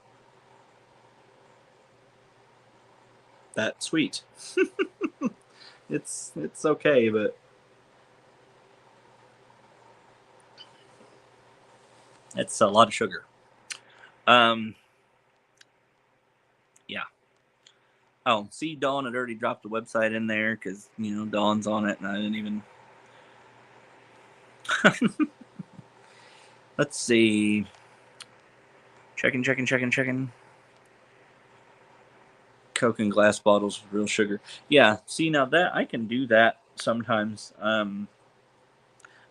that sweet. It's okay, but it's a lot of sugar. Yeah. Oh, see, Dawn had already dropped the website in there because, Dawn's on it, and I didn't even... Let's see. Checking. Coke in glass bottles with real sugar. Yeah, see, now that I can do that sometimes,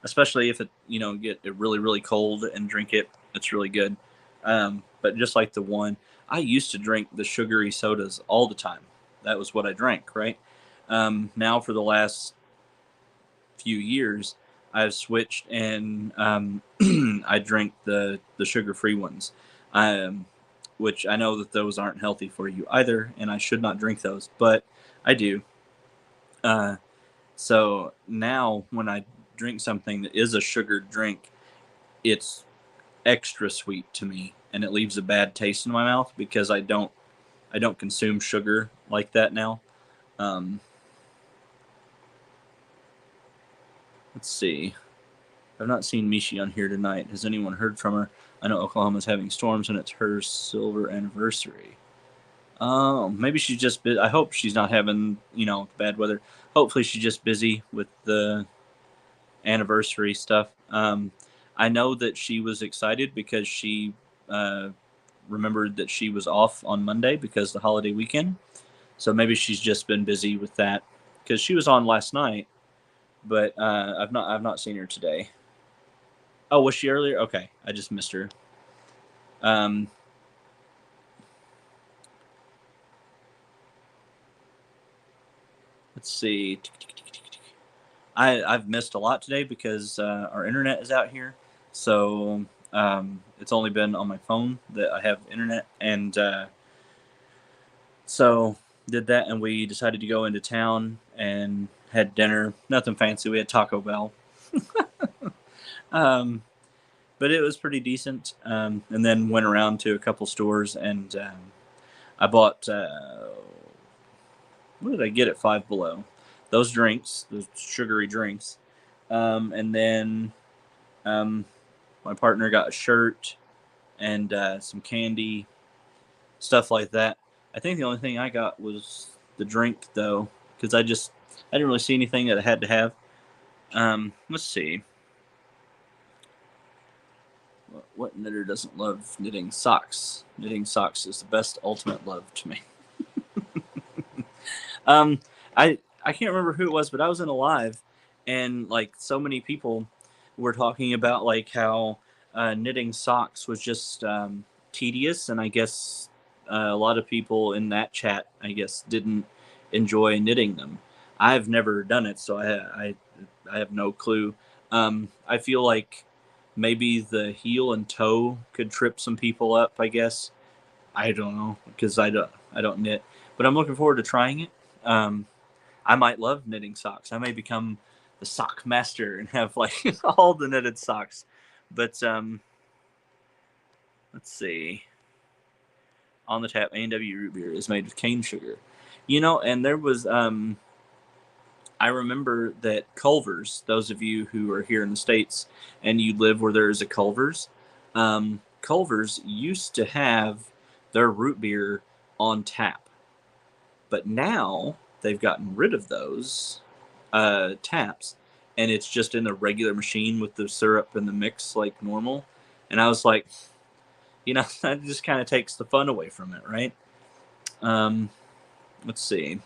especially if it, get it really cold and drink it. It's really good. But just like the one, I used to drink the sugary sodas all the time. That was what I drank, right? Now for the last few years, I've switched and I drink the sugar-free ones. Which I know that those aren't healthy for you either, and I should not drink those, but I do. So now when I drink something that is a sugared drink, it's extra sweet to me, and it leaves a bad taste in my mouth because I don't consume sugar like that now. Let's see. I've not seen Mishi on here tonight. Has anyone heard from her? I know Oklahoma's having storms, and it's her silver anniversary. Oh, maybe she's just I hope she's not having, bad weather. Hopefully she's just busy with the anniversary stuff. I know that she was excited because she remembered that she was off on Monday because the holiday weekend. So maybe she's just been busy with that because she was on last night, but I've not seen her today. Oh, was she earlier? Okay, I just missed her. Let's see. I've missed a lot today because our internet is out here. So it's only been on my phone that I have internet. And so did that, and we decided to go into town and had dinner. Nothing fancy. We had Taco Bell. But it was pretty decent. And then went around to a couple stores, and I bought... what did I get at Five Below? Those drinks, those sugary drinks. And then my partner got a shirt and some candy, stuff like that. I think the only thing I got was the drink, though, because I didn't really see anything that I had to have. Let's see. What knitter doesn't love knitting socks? Knitting socks is the best ultimate love to me. Um, I can't remember who it was, but I was in a live, and like so many people were talking about like how knitting socks was just tedious, and I guess a lot of people in that chat, I guess, didn't enjoy knitting them. I've never done it, so I have no clue. I feel like maybe the heel and toe could trip some people up. I guess I don't know because I don't knit, but I'm looking forward to trying it. Um, I might love knitting socks. I may become the sock master and have like all the knitted socks. But let's see. On the tap, A&W root beer is made with cane sugar. You know, and there was I remember that Culver's. Those of you who are here in the states and you live where there is a Culver's, Culver's used to have their root beer on tap, but now they've gotten rid of those taps, and it's just in the regular machine with the syrup and the mix like normal. And I was like, that just kind of takes the fun away from it, right? Um, let's see.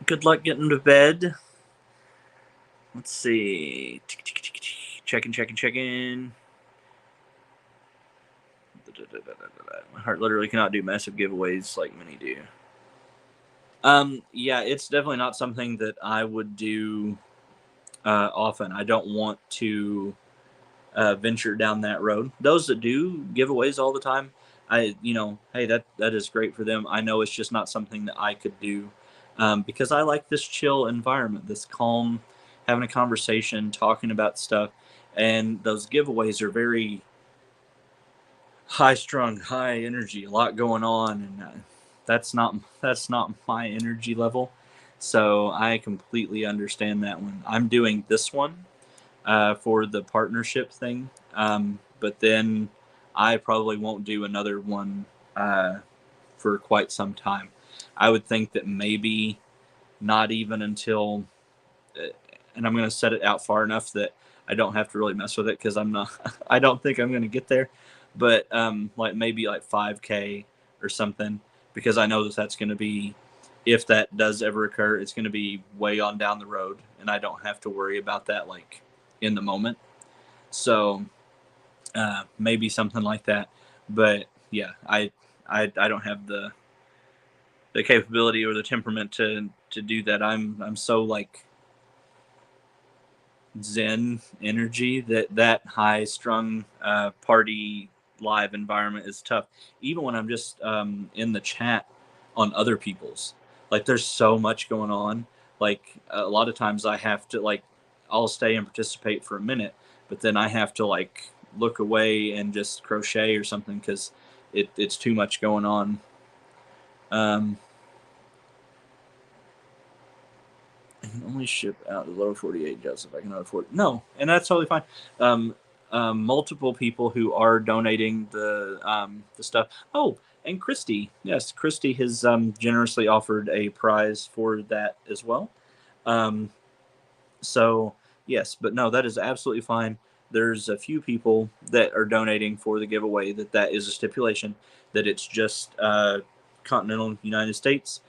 Good luck getting to bed. Let's see. Checking. My heart literally cannot do massive giveaways like many do. Yeah, it's definitely not something that I would do often. I don't want to venture down that road. Those that do giveaways all the time, hey, that is great for them. I know it's just not something that I could do because I like this chill environment, this calm, having a conversation, talking about stuff, and those giveaways are very high strung, high energy, a lot going on, and that's not my energy level. So I completely understand that one. I'm doing this one for the partnership thing. But then I probably won't do another one for quite some time. I would think that maybe not even until, and I'm going to set it out far enough that I don't have to really mess with it because I'm not, I don't think I'm going to get there. But like maybe like 5K or something, because I know that that's going to be, if that does ever occur, it's going to be way on down the road, and I don't have to worry about that like in the moment. So maybe something like that. But yeah, I don't have the capability or the temperament to do that. I'm so like zen energy that high strung party live environment is tough. Even when I'm just in the chat on other people's, like there's so much going on. Like a lot of times I have to like, I'll stay and participate for a minute, but then I have to like look away and just crochet or something because it's too much going on. um I can only ship out the lower 48, Joseph. I cannot afford. No, and that's totally fine. Um, Multiple people who are donating the stuff. Oh, and Christy, yes, Christy has generously offered a prize for that as well. Um, so yes, but no, that is absolutely fine. There's a few people that are donating for the giveaway that is a stipulation that it's just continental United States.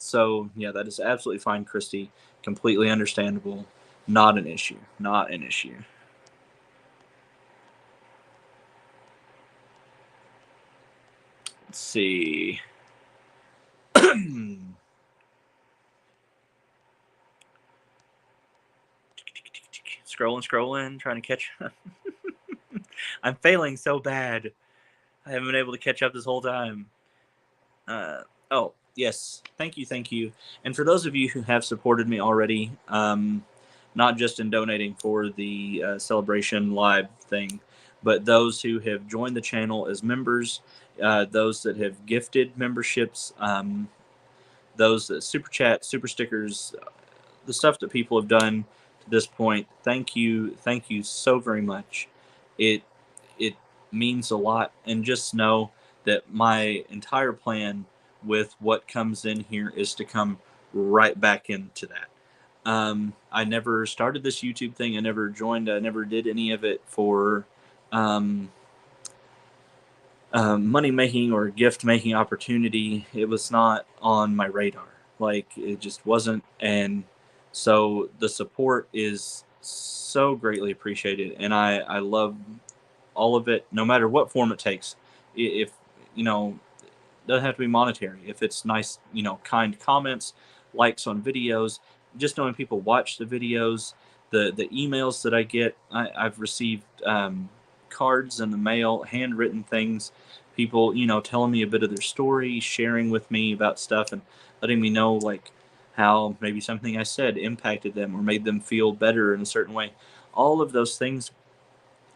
So yeah, that is absolutely fine, Christy. Completely understandable. Not an issue. Not an issue. Let's see. Scrolling, trying to catch. I'm failing so bad. I haven't been able to catch up this whole time. Oh, yes. Thank you. And for those of you who have supported me already, not just in donating for the celebration live thing, but those who have joined the channel as members, those that have gifted memberships, those that super chat, super stickers, the stuff that people have done to this point. Thank you so very much. It it means a lot, and just know that my entire plan with what comes in here is to come right back into that. I never started this YouTube thing. I never joined. I never did any of it for um, money making or gift making opportunity. It was not on my radar. Like it just wasn't. And so the support is so greatly appreciated, and I love all of it, no matter what form it takes. If you know, doesn't have to be monetary. If it's nice, kind comments, likes on videos, just knowing people watch the videos, the emails that I get, I've received cards in the mail, handwritten things, people telling me a bit of their story, sharing with me about stuff, and letting me know like how maybe something I said impacted them or made them feel better in a certain way. All of those things,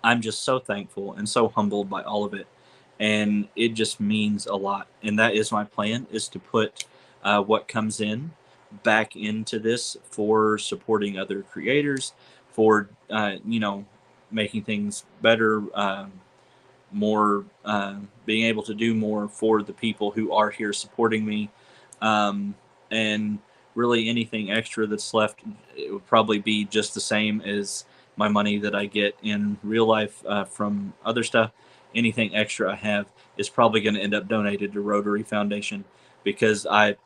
I'm just so thankful and so humbled by all of it, and it just means a lot. And that is my plan: is to put what comes in back into this for supporting other creators, for making things better, more, being able to do more for the people who are here supporting me, and really anything extra that's left, it would probably be just the same as my money that I get in real life from other stuff. Anything extra I have is probably going to end up donated to Rotary Foundation, because I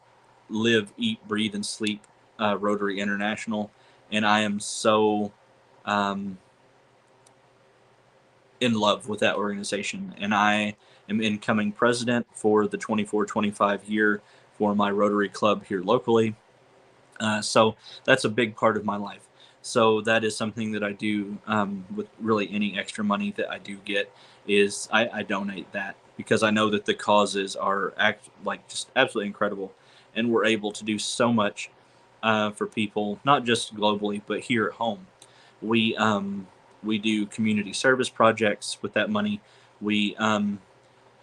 live, eat, breathe, and sleep Rotary International, and I am so um, in love with that organization. And I am incoming president for the 24-25 year for my Rotary Club here locally. So that's a big part of my life. So that is something that I do with really any extra money that I do get, is I donate that, because I know that the causes are like just absolutely incredible, and we're able to do so much for people, not just globally but here at home. We we do community service projects with that money. We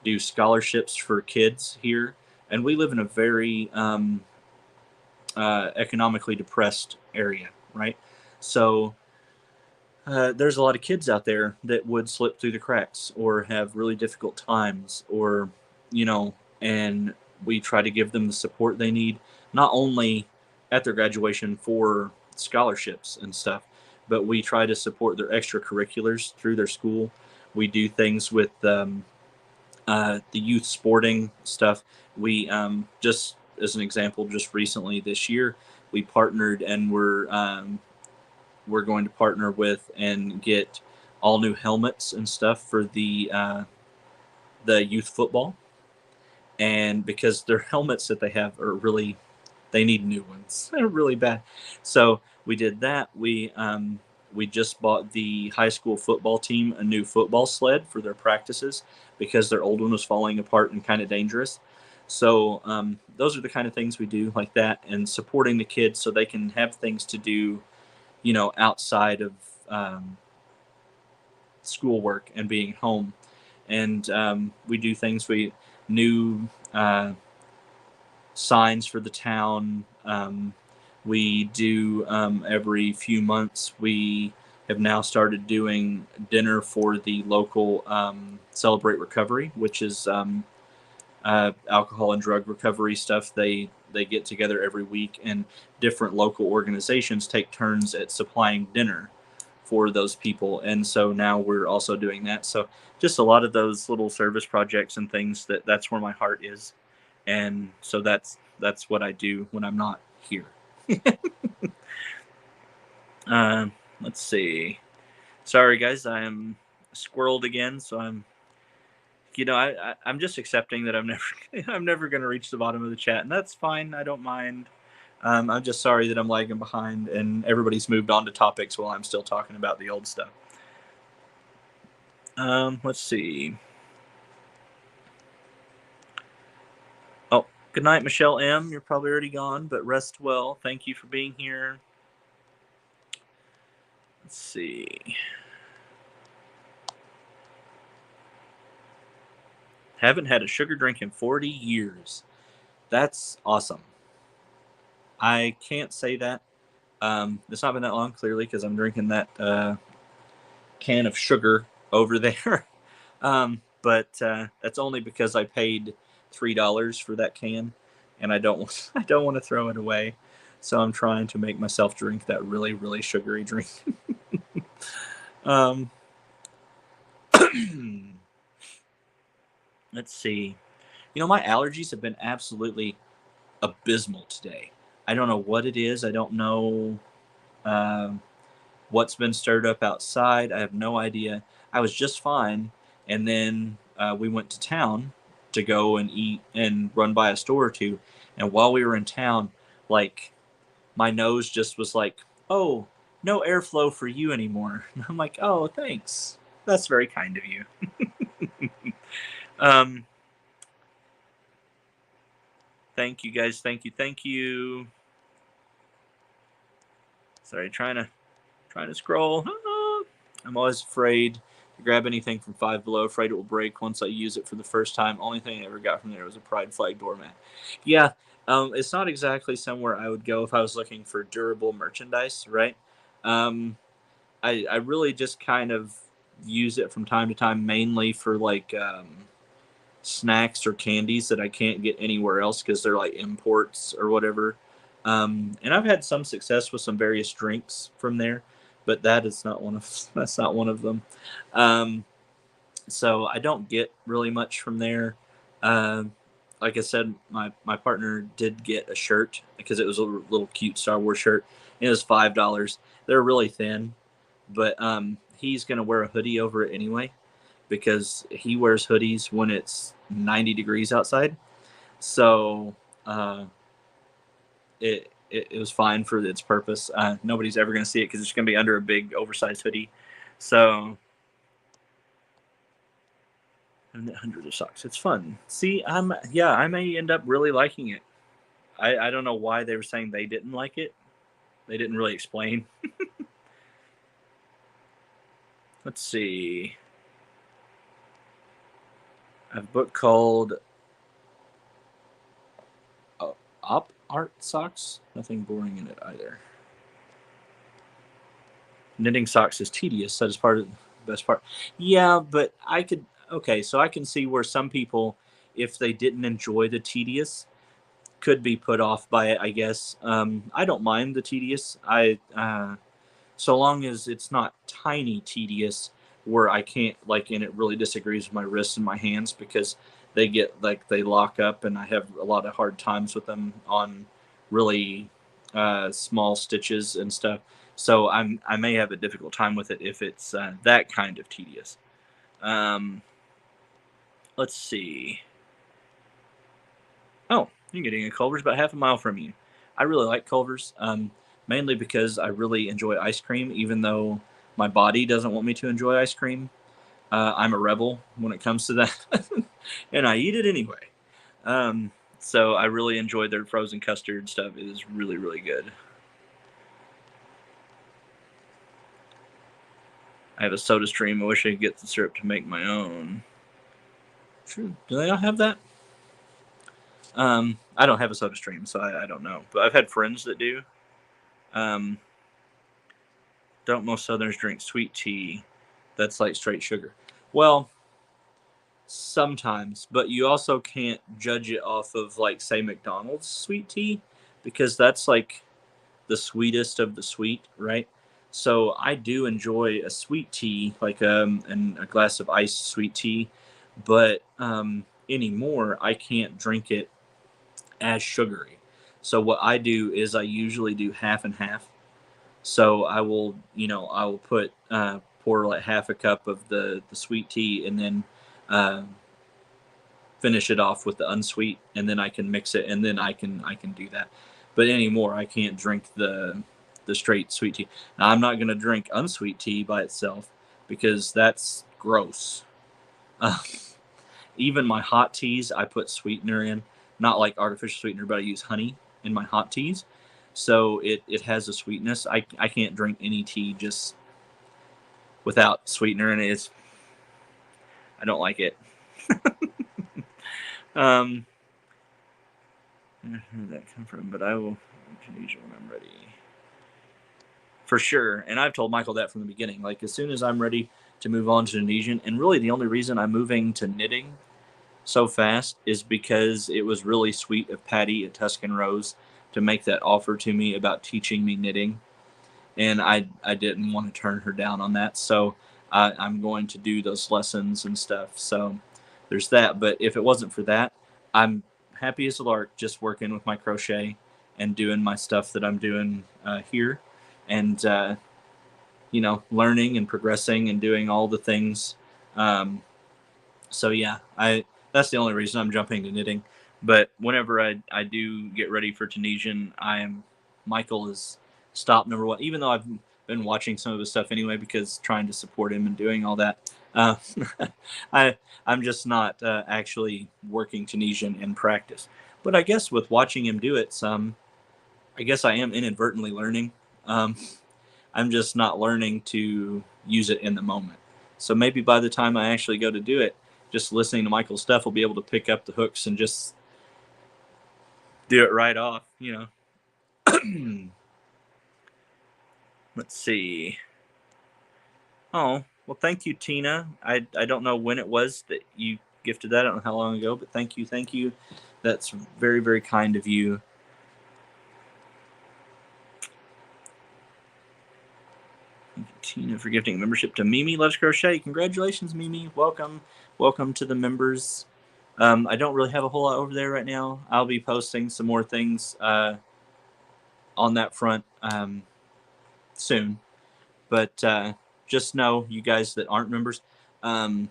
do scholarships for kids here, and we live in a very economically depressed area, right? So there's a lot of kids out there that would slip through the cracks or have really difficult times, or, you know, and we try to give them the support they need, not only at their graduation for scholarships and stuff, but we try to support their extracurriculars through their school. We do things with the youth sporting stuff. We just as an example, just recently this year, we partnered, and we're going to partner with and get all new helmets and stuff for the youth football, and because their helmets that they have are really, they need new ones. They're really bad. So we did that. We just bought the high school football team a new football sled for their practices, because their old one was falling apart and kind of dangerous. So those are the kind of things we do like that, and supporting the kids so they can have things to do, outside of um, schoolwork and being home. And we do things. We new signs for the town. We do every few months. We have now started doing dinner for the local Celebrate Recovery, which is alcohol and drug recovery stuff. They get together every week, and different local organizations take turns at supplying dinner for those people. And so now we're also doing that. So just a lot of those little service projects and things, that's where my heart is. And so that's what I do when I'm not here. um, let's see. Sorry guys, I am squirreled again, so I'm just accepting that I'm never I'm never going to reach the bottom of the chat, and that's fine. I don't mind. I'm just sorry that I'm lagging behind and everybody's moved on to topics while I'm still talking about the old stuff. Let's see. Oh, good night, Michelle M. You're probably already gone, but rest well. Thank you for being here. Let's see. Haven't had a sugar drink in 40 years. That's awesome. I can't say that. It's not been that long, clearly, because I'm drinking that can of sugar over there. But that's only because I paid $3 for that can, and I don't I don't want to throw it away. So I'm trying to make myself drink that really, really sugary drink. um, let's see. My allergies have been absolutely abysmal today. I don't know what it is. I don't know um, what's been stirred up outside. I have no idea. I was just fine, and then we went to town to go and eat and run by a store or two. And while we were in town, like my nose just was like, "Oh, no airflow for you anymore." And I'm like, "Oh, thanks. That's very kind of you." um, thank you guys. Thank you. Thank you. Sorry, trying to scroll. I'm always afraid to grab anything from Five Below, afraid it will break once I use it for the first time. Only thing I ever got from there was a Pride flag doormat. Yeah, it's not exactly somewhere I would go if I was looking for durable merchandise, right? Um, I really just kind of use it from time to time, mainly for like snacks or candies that I can't get anywhere else because they're like imports or whatever. And I've had some success with some various drinks from there, but that is not one of that's not one of them. Um, so I don't get really much from there. Um, like I said, my partner did get a shirt because it was a little cute Star Wars shirt. It was $5. They're really thin, but he's gonna wear a hoodie over it anyway because he wears hoodies when it's 90 degrees outside. So uh, it was fine for its purpose. Nobody's ever going to see it because it's going to be under a big oversized hoodie. So and hundreds of socks. It's fun. See, I may end up really liking it. I don't know why they were saying they didn't like it. They didn't really explain. Let's see. I have a book called Op Art Socks. Nothing boring in it either. Knitting socks is tedious. That is part of the best part. Yeah, but I could. Okay, so I can see where some people, if they didn't enjoy the tedious, could be put off by it. I guess. I don't mind the tedious. So long as it's not tiny tedious where I can't like, and it really disagrees with my wrists and my hands because they get like they lock up, and I have a lot of hard times with them on really small stitches and stuff. So I may have a difficult time with it if it's that kind of tedious. Um, let's see. Oh, you're getting a Culver's about half a mile from you. I really like Culver's, mainly because I really enjoy ice cream, even though my body doesn't want me to enjoy ice cream. I'm a rebel when it comes to that, and I eat it anyway. So I really enjoy their frozen custard stuff. It is really, really good. I have a Soda Stream. I wish I could get the syrup to make my own. True. Do they not have that? I don't have a Soda Stream, so I don't know. But I've had friends that do. Um, don't most Southerners drink sweet tea? That's like straight sugar. Well, sometimes, but you also can't judge it off of like say McDonald's sweet tea because that's like the sweetest of the sweet, right? So I do enjoy a sweet tea, like and a glass of iced sweet tea, but anymore I can't drink it as sugary. So what I do is I usually do half and half. So I will put pour like half a cup of the sweet tea and then uh, finish it off with the unsweet, and then I can mix it, and then I can do that. But anymore, I can't drink the straight sweet tea. Now, I'm not gonna drink unsweet tea by itself because that's gross. Uh, Even my hot teas, I put sweetener in, not like artificial sweetener, but I use honey in my hot teas, so it has a sweetness. I can't drink any tea just without sweetener, and it's I don't like it. um, where did that come from? But I will Tunisia when I'm ready. For sure. And I've told Michael that from the beginning. Like, as soon as I'm ready to move on to Indonesian, and really the only reason I'm moving to knitting so fast is because it was really sweet of Patty at Tuscan Rose to make that offer to me about teaching me knitting, and I didn't want to turn her down on that. So I'm going to do those lessons and stuff. So there's that. But if it wasn't for that, I'm happy as a lark just working with my crochet and doing my stuff that I'm doing here, and learning and progressing and doing all the things. Um, so yeah, I that's the only reason I'm jumping to knitting. But whenever I do get ready for Tunisian, Michael is stop number one. Even though I've been watching some of his stuff anyway, because trying to support him and doing all that, uh, I'm just not actually working Tunisian in practice. But I guess with watching him do it, I guess I am inadvertently learning. Um, I'm just not learning to use it in the moment. So maybe by the time I actually go to do it, just listening to Michael's stuff will be able to pick up the hooks and just do it right off, Let's see. Oh, well, thank you, Tina. I don't know when it was that you gifted that. I don't know how long ago, but thank you. Thank you. That's very, very kind of you. Thank you, Tina, for gifting a membership to Mimi Loves Crochet. Congratulations, Mimi. Welcome. Welcome to the members. I don't really have a whole lot over there right now. I'll be posting some more things on that front soon. But just know, you guys that aren't members, um,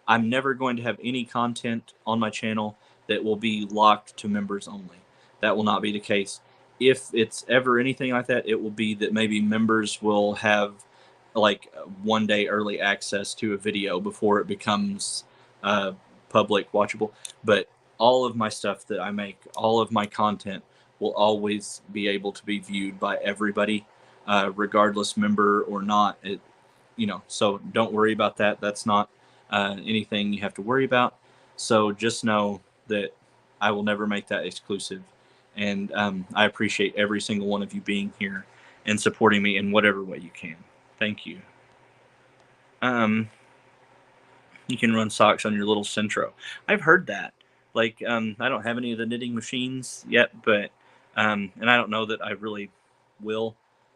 I'm never going to have any content on my channel that will be locked to members only. That will not be the case. If it's ever anything like that, it will be that maybe members will have like 1 day early access to a video before it becomes uh, public watchable. But all of my stuff that I make, all of my content will always be able to be viewed by everybody, regardless member or not. So don't worry about that. That's not anything you have to worry about. So just know that I will never make that exclusive. And I appreciate every single one of you being here and supporting me in whatever way you can. Thank you. You can run socks on your little Centro. I've heard that. Like, I don't have any of the knitting machines yet, but and I don't know that I really will,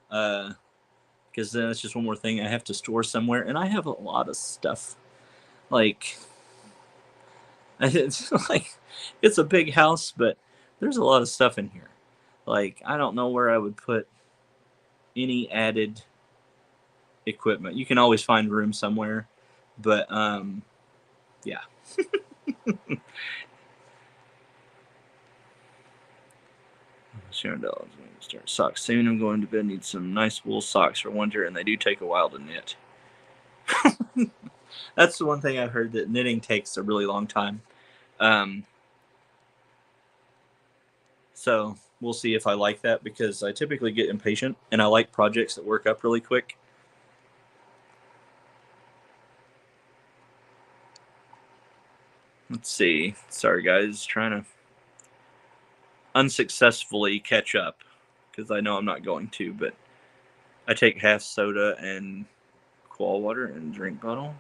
because then it's just one more thing I have to store somewhere, and I have a lot of stuff. Like, it's like it's a big house, but there's a lot of stuff in here. Like, I don't know where I would put any added equipment. You can always find room somewhere, but yeah. $200. I'm going to start socks soon. I'm going to bed. Need some nice wool socks for winter, and they do take a while to knit. That's the one thing I've heard, that knitting takes a really long time. So we'll see if I like that, because I typically get impatient and I like projects that work up really quick. Let's see. Sorry, guys. Trying to unsuccessfully catch up, because I know I'm not going to, but I take half soda and qual water and drink bottle.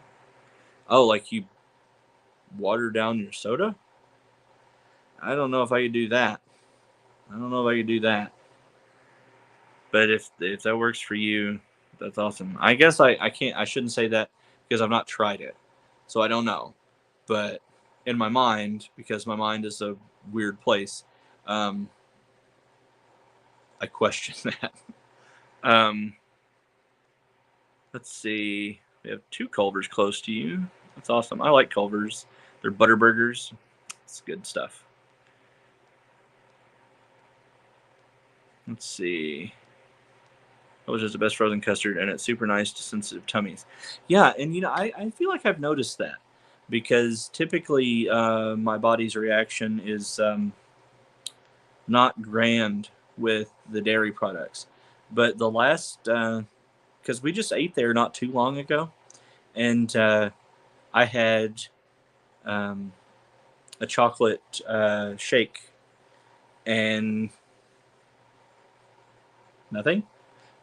Oh, like you water down your soda? I don't know if I could do that. But if that works for you, that's awesome. I guess I shouldn't say that, because I've not tried it. So I don't know. But in my mind, because my mind is a weird place, I question that. Let's see. We have 2 Culvers close to you. That's awesome. I like Culvers. They're butter burgers. It's good stuff. Let's see. Which is the best frozen custard, and it's super nice to sensitive tummies. Yeah, and I feel like I've noticed that, because typically my body's reaction is not grand with the dairy products. But the last, because we just ate there not too long ago, and I had a chocolate shake and nothing.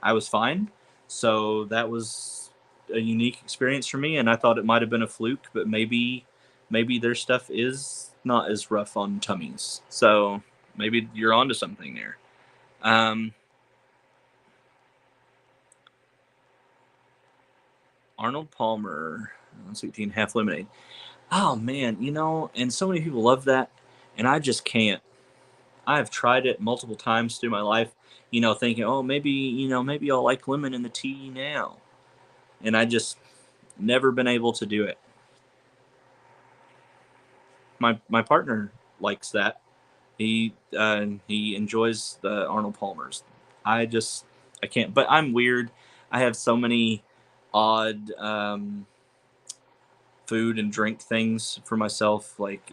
I was fine. So that was a unique experience for me, and I thought it might have been a fluke, but maybe their stuff is not as rough on tummies. So maybe you're onto something there. Um, Arnold Palmer, sweet tea and half lemonade. Oh man, and so many people love that, and I just can't. I have tried it multiple times through my life, thinking, oh, maybe I'll like lemon in the tea now, and I just never been able to do it. My partner likes that. He enjoys the Arnold Palmers. I can't. But I'm weird. I have so many odd food and drink things for myself. Like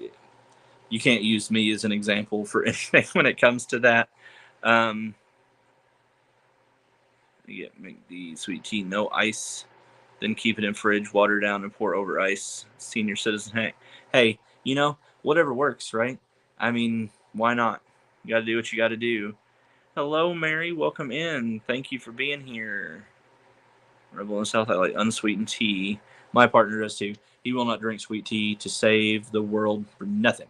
you can't use me as an example for anything when it comes to that. Um, make the sweet tea, no ice. Then keep it in fridge, water down, and pour over ice. Senior citizen, hey, whatever works, right? I mean, why not? You got to do what you got to do. Hello, Mary. Welcome in. Thank you for being here. Rebel in the South, I like unsweetened tea. My partner does too. He will not drink sweet tea to save the world for nothing.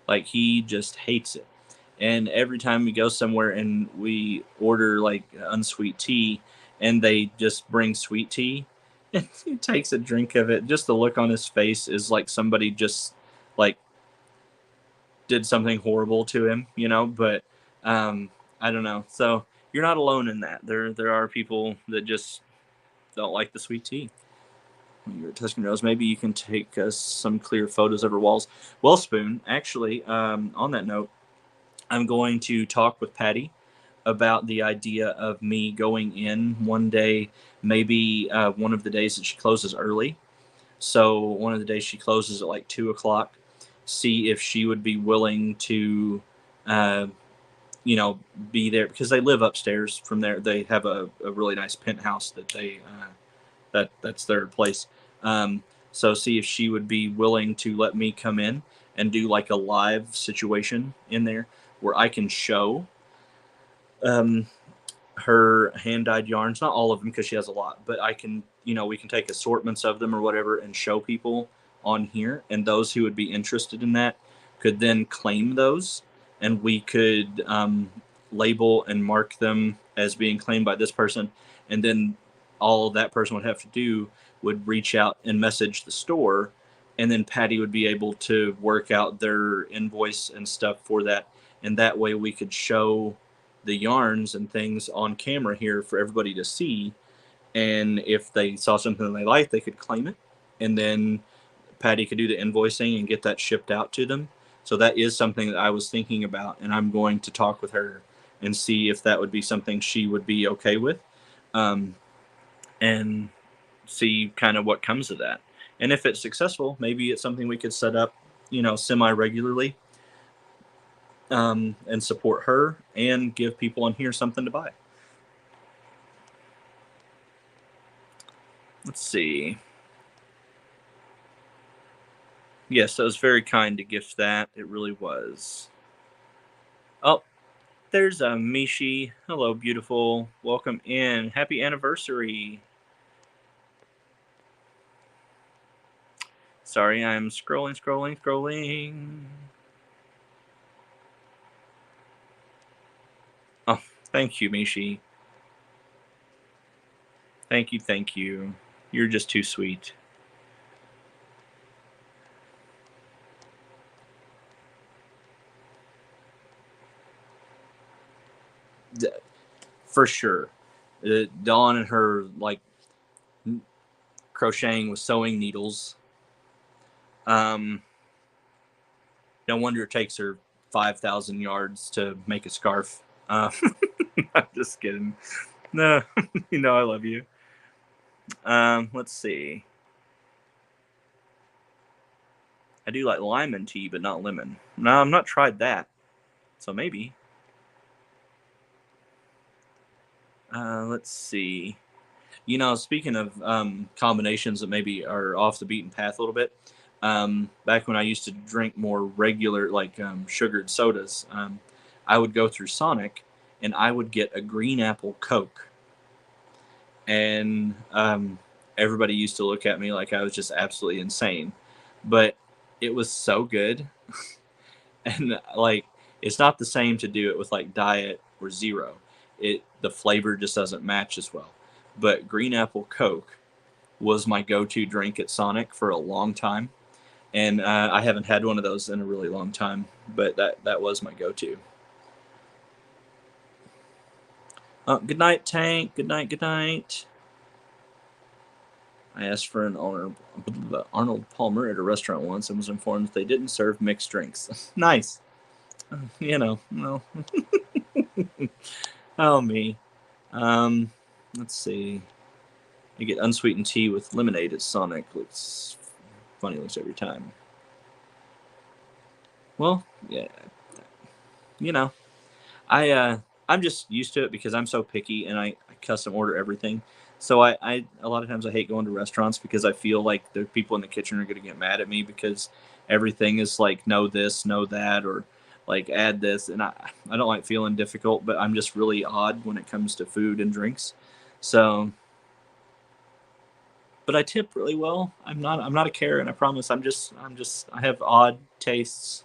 Like he just hates it. And every time we go somewhere and we order like unsweet tea and they just bring sweet tea and he takes a drink of it, just the look on his face is like somebody just like did something horrible to him, but I don't know. So you're not alone in that. There are people that just don't like the sweet tea. You're touching your nose. Maybe you can take some clear photos of her walls. Well, Spoon, actually, on that note, I'm going to talk with Patty about the idea of me going in one day, maybe one of the days that she closes early. So one of the days she closes at like 2 o'clock. See if she would be willing to, uh, be there because they live upstairs from there. They have a really nice penthouse that that's their place. So see if she would be willing to let me come in and do like a live situation in there where I can show um, her hand dyed yarns. Not all of them because she has a lot, but I can, we can take assortments of them or whatever and show people on here. And those who would be interested in that could then claim those, and we could label and mark them as being claimed by this person. And then all that person would have to do would reach out and message the store. And then Patty would be able to work out their invoice and stuff for that. And that way we could show the yarns and things on camera here for everybody to see. And if they saw something they liked, they could claim it. And then Patty could do the invoicing and get that shipped out to them. So that is something that I was thinking about. And I'm going to talk with her and see if that would be something she would be okay with. And see kind of what comes of that. And if it's successful, maybe it's something we could set up, semi regularly, and support her and give people on here something to buy. Let's see. Yes, that was very kind to gift that. It really was. Oh, there's Mishi. Hello, beautiful. Welcome in. Happy anniversary. Sorry, I'm scrolling. Oh, thank you, Mishi. Thank you. You're just too sweet. For sure. Dawn and her like crocheting with sewing needles. No wonder it takes her 5,000 yards to make a scarf. I'm just kidding. No, I love you. Let's see. I do like lemon tea, but not lemon. No, I've not tried that. So maybe. Let's see. Speaking of combinations that maybe are off the beaten path a little bit, back when I used to drink more regular, like sugared sodas, I would go through Sonic and I would get a green apple Coke. And everybody used to look at me like I was just absolutely insane. But it was so good. And like, it's not the same to do it with like diet or zero. The flavor just doesn't match as well. But green apple Coke was my go-to drink at Sonic for a long time, and I haven't had one of those in a really long time. But that was my go-to. Good night, Tank. Good night. Good night. I asked for an Arnold Palmer at a restaurant once and was informed that they didn't serve mixed drinks. Nice. You know, no. Oh, me. Let's see. You get unsweetened tea with lemonade at Sonic. Looks funny, looks every time. Well, yeah. You know, I'm just used to it because I'm so picky and I custom order everything. So I a lot of times I hate going to restaurants because I feel like the people in the kitchen are going to get mad at me because everything is like no this, no that, or like add this, and I don't like feeling difficult, but I'm just really odd when it comes to food and drinks. So, but I tip really well. I'm not a Karen. I promise. I have odd tastes.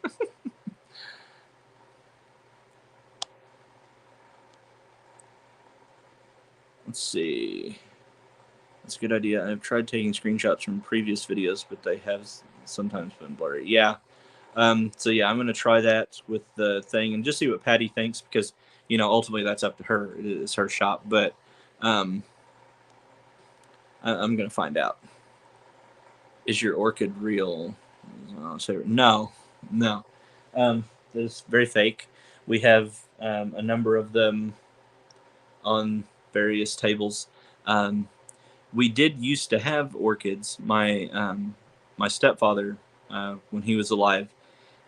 Let's see. That's a good idea. I've tried taking screenshots from previous videos, but they have sometimes been blurry. Yeah. So yeah, I'm gonna try that with the thing and just see what Patty thinks because ultimately that's up to her. It's her shop, but um, I'm gonna find out. Is your orchid real? No, no. It's very fake. We have a number of them on various tables. Um, we did used to have orchids. My stepfather, when he was alive,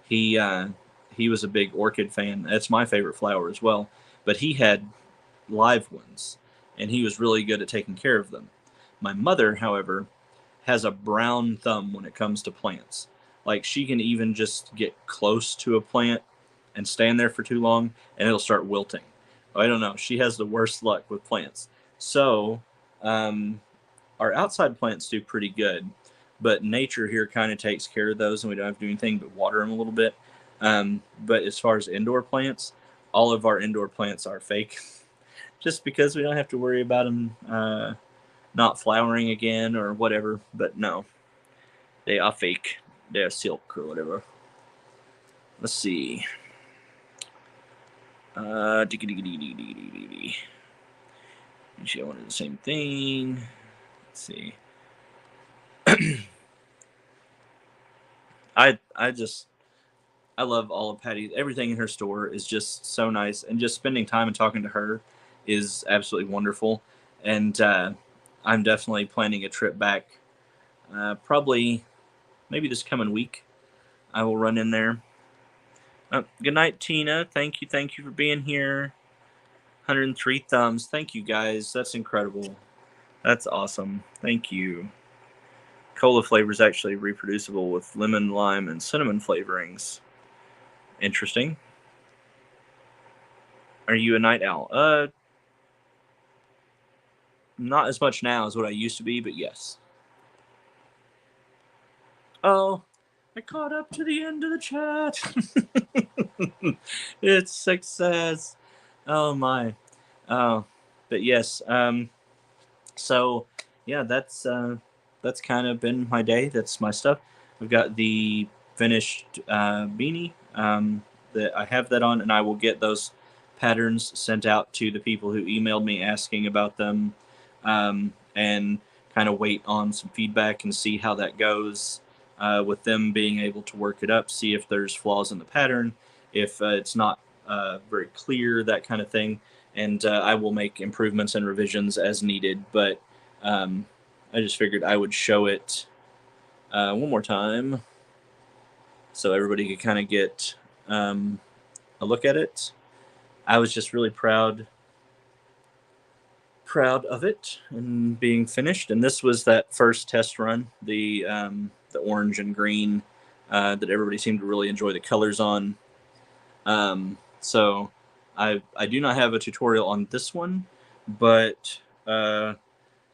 he uh, he was a big orchid fan. That's my favorite flower as well. But he had live ones, and he was really good at taking care of them. My mother, however, has a brown thumb when it comes to plants. Like she can even just get close to a plant and stand there for too long, and it'll start wilting. I don't know. She has the worst luck with plants. So, um, our outside plants do pretty good, but nature here kind of takes care of those, and we don't have to do anything but water them a little bit. But as far as indoor plants, all of our indoor plants are fake, just because we don't have to worry about them not flowering again or whatever. But no, they are fake. They're silk or whatever. Let's see. She wanted the same thing. Let's see. I love all of Patty. Everything in her store is just so nice, and just spending time and talking to her is absolutely wonderful. And I'm definitely planning a trip back. Probably maybe this coming week. I will run in there. Good night, Tina. Thank you for being here. 103 thumbs. Thank you, guys. That's incredible. That's awesome. Thank you. Cola flavor is actually reproducible with lemon, lime, and cinnamon flavorings. Interesting. Are you a night owl? Not as much now as what I used to be, but yes. Oh, I caught up to the end of the chat. It's success. Oh my. Oh, but yes. So yeah, that's kind of been my day. That's my stuff. I've got the finished beanie that I have that on, and I will get those patterns sent out to the people who emailed me asking about them, and kind of wait on some feedback and see how that goes with them being able to work it up, see if there's flaws in the pattern, if it's not very clear, that kind of thing. And I will make improvements and revisions as needed. But I just figured I would show it one more time so everybody could kind of get a look at it. I was just really proud of it and being finished. And this was that first test run, the orange and green that everybody seemed to really enjoy the colors on. So I do not have a tutorial on this one, but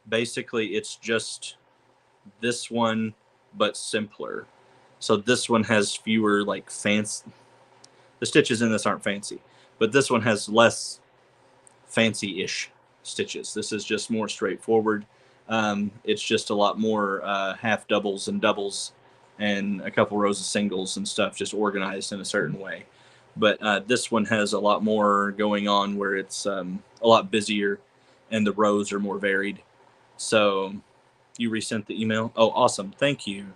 basically it's just this one but simpler. So this one has fewer like fancy. The stitches in this aren't fancy, but this one has less fancy-ish stitches. This is just more straightforward. It's just a lot more half doubles and doubles and a couple rows of singles and stuff just organized in a certain way. But this one has a lot more going on where it's a lot busier and the rows are more varied. So you resent the email? Oh, awesome. Thank you.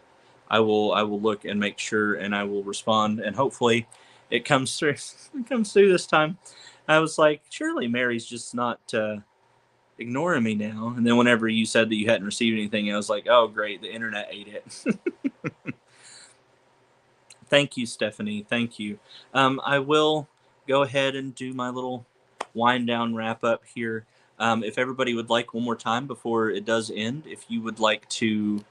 I will look and make sure and I will respond and hopefully it comes through it comes through this time. I was like, surely Mary's just not ignoring me now. And then whenever you said that you hadn't received anything, I was like, oh great, the internet ate it. Thank you, Stephanie. Thank you. I will go ahead and do my little wind down wrap up here. If everybody would like one more time before it does end, if you would like to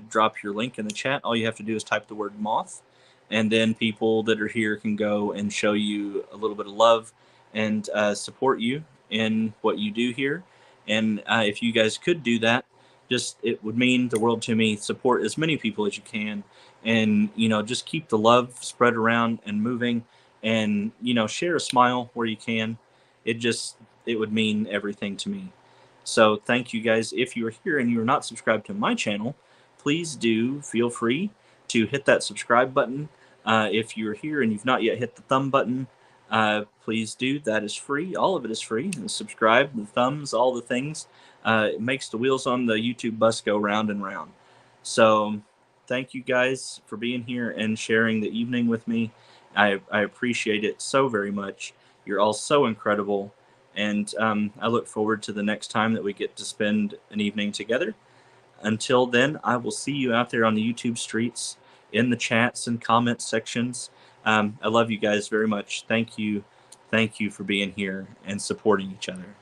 drop your link in the chat, all you have to do is type the word moth, and then people that are here can go and show you a little bit of love and support you in what you do here. And if you guys could do that, just it would mean the world to me. Support as many people as you can, and just keep the love spread around and moving, and share a smile where you can. It would mean everything to me. So thank you guys. If you are here and you are not subscribed to my channel, please do feel free to hit that subscribe button. If you're here and you've not yet hit the thumb button, please do. That is free. All of it is free. And subscribe, the thumbs, all the things. It makes the wheels on the YouTube bus go round and round. So thank you guys for being here and sharing the evening with me. I appreciate it so very much. You're all so incredible. And I look forward to the next time that we get to spend an evening together. Until then, I will see you out there on the YouTube streets, in the chats and comment sections. I love you guys very much. Thank you. Thank you for being here and supporting each other.